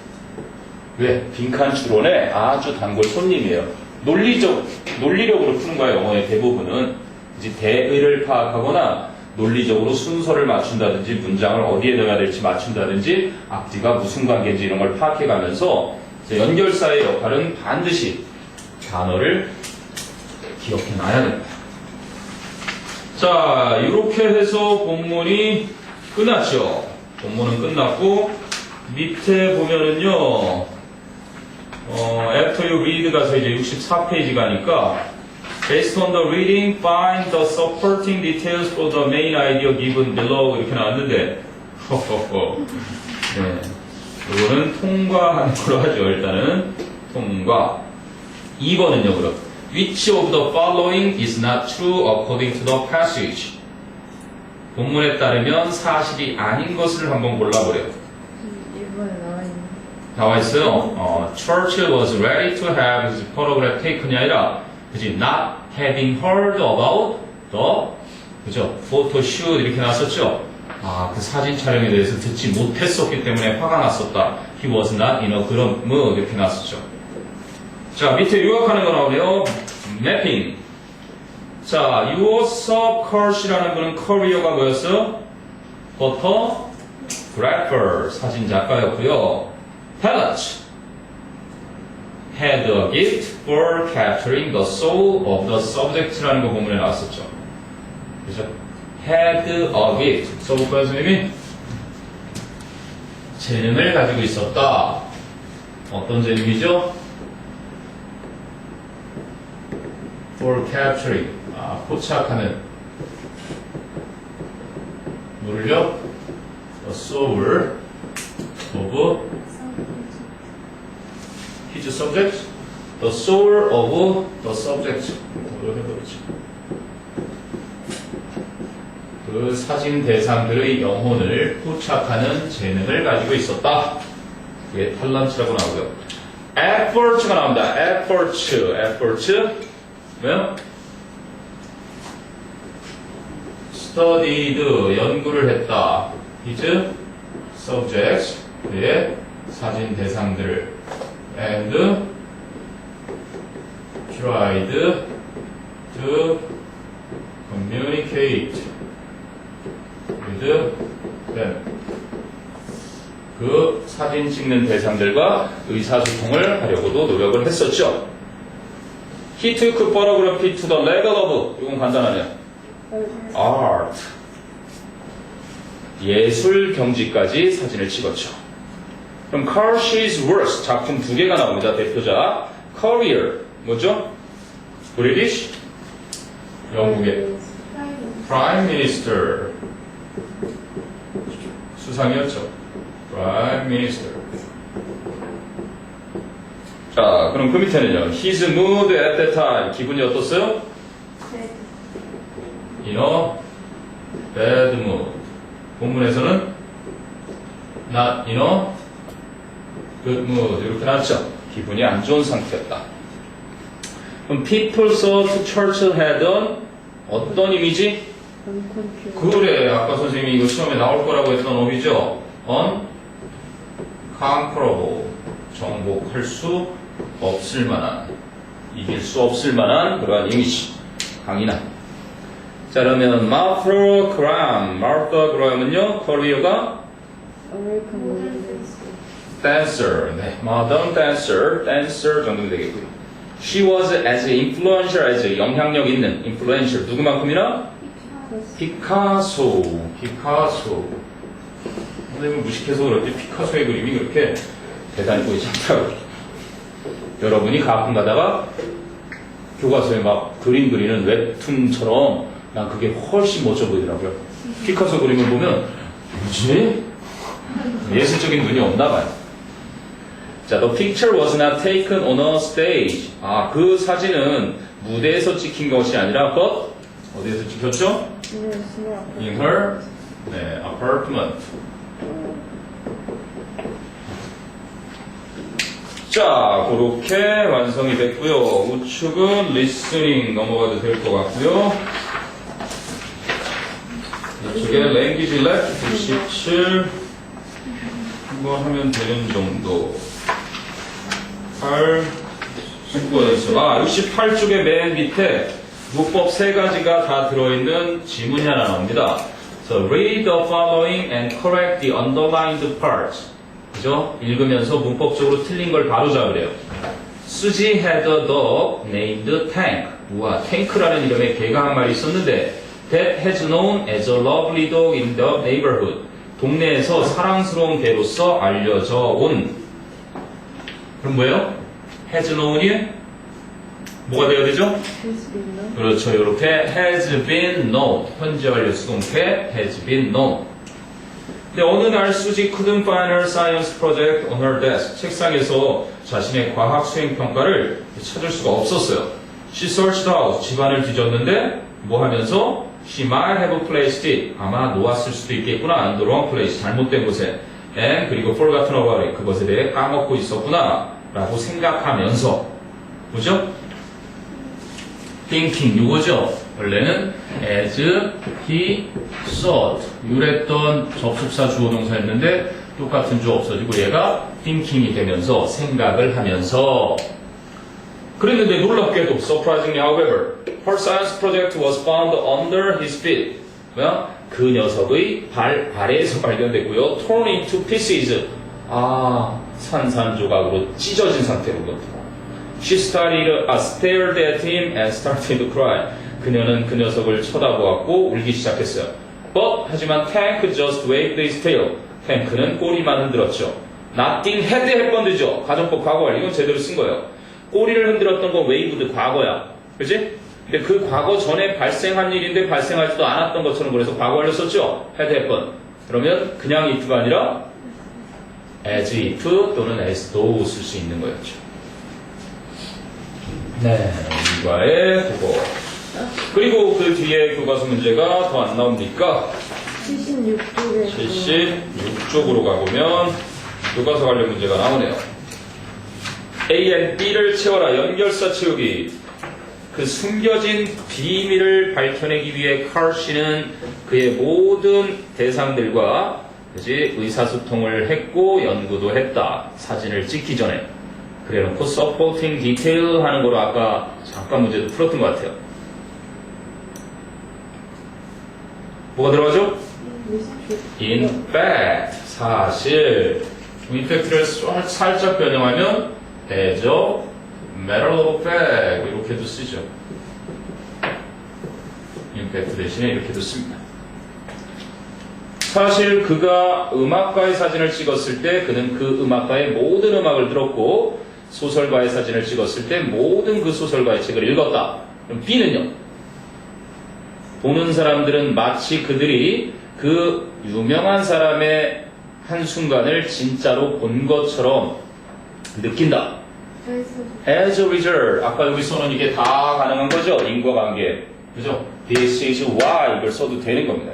왜? 빈칸 추론의 아주 단골 손님이에요. 논리력으로 푸는 거예요. 영어의 대부분은 이제 대의를 파악하거나 논리적으로 순서를 맞춘다든지 문장을 어디에 넣어야 될지 맞춘다든지 앞뒤가 무슨 관계인지 이런 걸 파악해가면서 연결사의 역할은 반드시 단어를 기억해놔야 됩니다. 자, 이렇게 해서 본문이 끝났죠. 본문은 끝났고 밑에 보면은요 after you read 가서 이제 64페이지 가니까 based on the reading, find the supporting details for the main idea given below 이렇게 나왔는데 네, 이거는 통과하는 걸로 하죠. 일단은 통과. 2번은요 그럼 which of the following is not true according to the passage. 본문에 따르면 사실이 아닌 것을 한번 골라보래요. 이번에 나와있는. 나와 있어요. Churchill was ready to have his photograph taken이 아니라 그지? Not having heard about the 그죠? photoshoot 이렇게 나왔었죠? 그 사진 촬영에 대해서 듣지 못했었기 때문에 화가 났었다. He was not in a good mood 이렇게 나왔었죠. 자, 밑에 요약하는 거 나오네요. mapping. 자, your subcourse이라는 분은 커리어가 뭐였어요? photographer 사진 작가였고요. Pallet had a gift for capturing the soul of the subject라는 거 본문에 나왔었죠. 그죠? had a gift. 써볼까요, 선생님이? 재능을 가지고 있었다. 어떤 재능이죠? for capturing. 포착하는. 뭐를요? the soul of his subject. the soul of the subject. 뭐로 해버리지? 그 사진 대상들의 영혼을 포착하는 재능을 가지고 있었다. 그게 탤런트라고 나오고요. effort가 나옵니다. effort. 뭐요? studied, 연구를 했다. his subjects, 그의 사진 대상들을 and tried to communicate with them. 그 사진 찍는 대상들과 의사소통을 하려고도 노력을 했었죠. He took photography to the level of, 이건 간단하네요. art. 예술 경지까지 사진을 찍었죠. 그럼 Carsh's works, 작품 두 개가 나옵니다. 대표작. Career, 뭐죠? British, 영국의 Prime Minister. 수상이었죠. Prime Minister. 자, 그럼 그 밑에는요. His mood at that time. 기분이 어떻어요? In a bad mood. 본문에서는 not in a good mood. 이렇게 나왔죠. 기분이 안 좋은 상태였다. 그럼 people thought Churchill had 어떤 이미지? 그래, 아까 선생님이 이거 시험에 나올 거라고 했던 어휘죠. unconquerable. 정복할 수 없을 만한, 이길 수 없을 만한 그러한 이미지. 강인한. 자, 그러면 Martha Graham은요, 커리어가 dancer. 네, modern dancer 정도면 되겠고요. She was as influential as 영향력 있는 influential 누구만큼이나? 피카소. 선생님은 무식해서 그렇지 피카소의 그림이 그렇게 대단히 보이지 않더라고요. 여러분이 가끔 가다가 교과서에 막 그림 그리는 웹툰처럼 난 그게 훨씬 멋져 보이더라고요. 피카소 그림을 보면 뭐지? 예술적인 눈이 없나 봐요. 자, the picture was not taken on a stage. 아, 그 사진은 무대에서 찍힌 것이 아니라 but 어디에서 찍혔죠? In her apartment. 자, 그렇게 완성이 됐고요. 우측은 listening 넘어가도 될 것 같고요. 이쪽에 language left 97 한번 하면 되는 정도. 8 68쪽에 맨 밑에 문법 3가지가 다 들어있는 지문이 하나 나옵니다. So read the following and correct the underlined parts. 그죠? 읽으면서 문법적으로 틀린 걸 바로 잡으래요. 수지 had a dog named Tank. 우와, 탱크라는 이름의 개가 한 마리 있었는데 that has known as a lovely dog in the neighborhood. 동네에서 사랑스러운 개로서 알려져 온. 그럼 뭐예요? has known이 뭐가 되어야 되죠? 그렇죠. 이렇게 has been known. 현재 완료 수동태 has been known. 근데 어느 날 수지 couldn't find her science project on her desk. 책상에서 자신의 과학 수행 평가를 찾을 수가 없었어요. She searched out. 집안을 뒤졌는데 뭐 하면서 She might have placed it. 아마 놓았을 수도 있겠구나. In the wrong place. 잘못된 곳에. And 그리고 forgotten about it. 그것에 대해 까먹고 있었구나. 라고 생각하면서. 뭐죠? thinking. 이거죠. 원래는 as he thought. 유랬던 접속사 주어동사였는데 똑같은 주 없어지고 얘가 thinking이 되면서 생각을 하면서 그랬는데 놀랍게도 surprisingly however her science project was found under his feet. 뭐야? 그 녀석의 발에서 발견됐고요. torn into pieces. 아, 산산조각으로 찢어진 상태로거든요. She stared at him and started to cry. 그녀는 그 녀석을 쳐다보았고 울기 시작했어요. But 하지만 Tank just waved his tail. 탱크는 꼬리만 흔들었죠. Nothing had happened죠. 가정법 과거말. 이건 제대로 쓴 거예요. 꼬리를 흔들었던 건 waved 과거야. 그치? 근데 그 과거 전에 발생한 일인데 발생하지도 않았던 것처럼 그래서 과거를 썼죠. had happened. 그러면 그냥 if가 아니라 as if 또는 as though 쓸 수 있는 거였죠. 네, 이과의 국어. 그리고 그 뒤에 교과서 문제가 더 안 나옵니까? 76쪽에 76쪽으로 가보면 교과서 관련 문제가 나오네요. A엔 B를 채워라. 연결사 채우기. 그 숨겨진 비밀을 밝혀내기 위해 칼씨는 그의 모든 대상들과 그지 의사소통을 했고 연구도 했다. 사진을 찍기 전에. 그래놓고 supporting detail 하는 거로 아까 잠깐 문제도 풀었던 것 같아요. 뭐가 들어가죠? In fact, 사실. in fact를 살짝 변형하면 as a matter of fact 이렇게도 쓰죠. in fact 대신에 이렇게도 씁니다. 사실 그가 음악가의 사진을 찍었을 때 그는 그 음악가의 모든 음악을 들었고 소설가의 사진을 찍었을 때 모든 그 소설가의 책을 읽었다. 그럼 B는요? 보는 사람들은 마치 그들이 그 유명한 사람의 한순간을 진짜로 본 것처럼 느낀다. As a result, 아까 여기 써놓은 이게 다 가능한 거죠? 인과관계. 그죠? This is why 이걸 써도 되는 겁니다.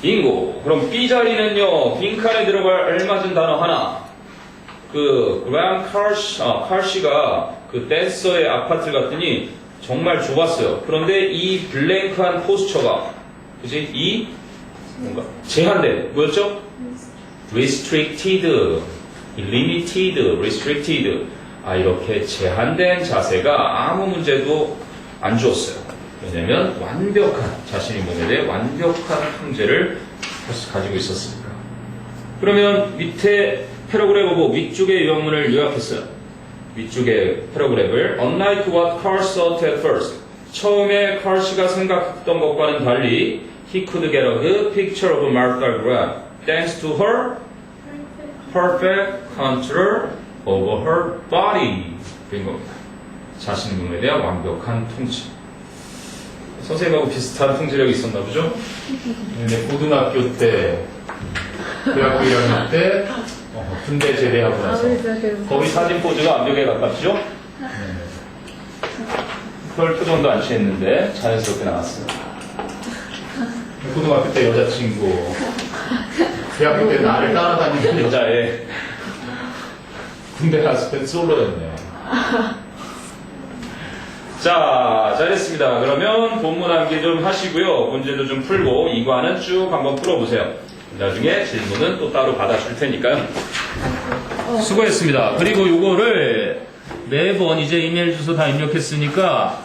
인고. 그럼 B 자리는요, 빈칸에 들어갈 알맞은 단어 하나. 그, 그라임 칼시가 그 댄서의 아파트를 갔더니 정말 좁았어요. 그런데 이 블랭크한 포스처가, 그지? 이, 뭔가, 제한된, 뭐였죠? restricted, limited, restricted. 아, 이렇게 제한된 자세가 아무 문제도 안 주었어요. 왜냐면 완벽한, 자신의 몸에 대해 완벽한 통제를 가지고 있었으니까. 그러면 밑에 패러그래프 보고 위쪽의 유형문을 요약했어요. 위쪽의 패러그래프를 Unlike what Carl thought at first. 처음에 칼시가 생각했던 것과는 달리 He could get a good picture of Martha Graham thanks to her perfect control over her body. 된 겁니다. 자신의 몸에 대한 완벽한 통제. 선생님하고 비슷한 통제력이 있었나 보죠? 네, 고등학교 때, 대학교 1학년 때, 군대 제대하고 나서. 거기 사진 포즈가 완벽에 가깝죠? 네. 별 표정도 안 취했는데 자연스럽게 나왔어요. 고등학교 때 여자친구, 대학교 때 나를 따라다니는 여자애, 군대 갔을 땐 솔로였네. 자, 잘했습니다. 그러면 본문 암기 좀 하시고요. 문제도 좀 풀고 이과는 쭉 한번 풀어보세요. 나중에 질문은 또 따로 받아줄 테니까요. 수고했습니다. 그리고 요거를 매번 이제 이메일 주소 다 입력했으니까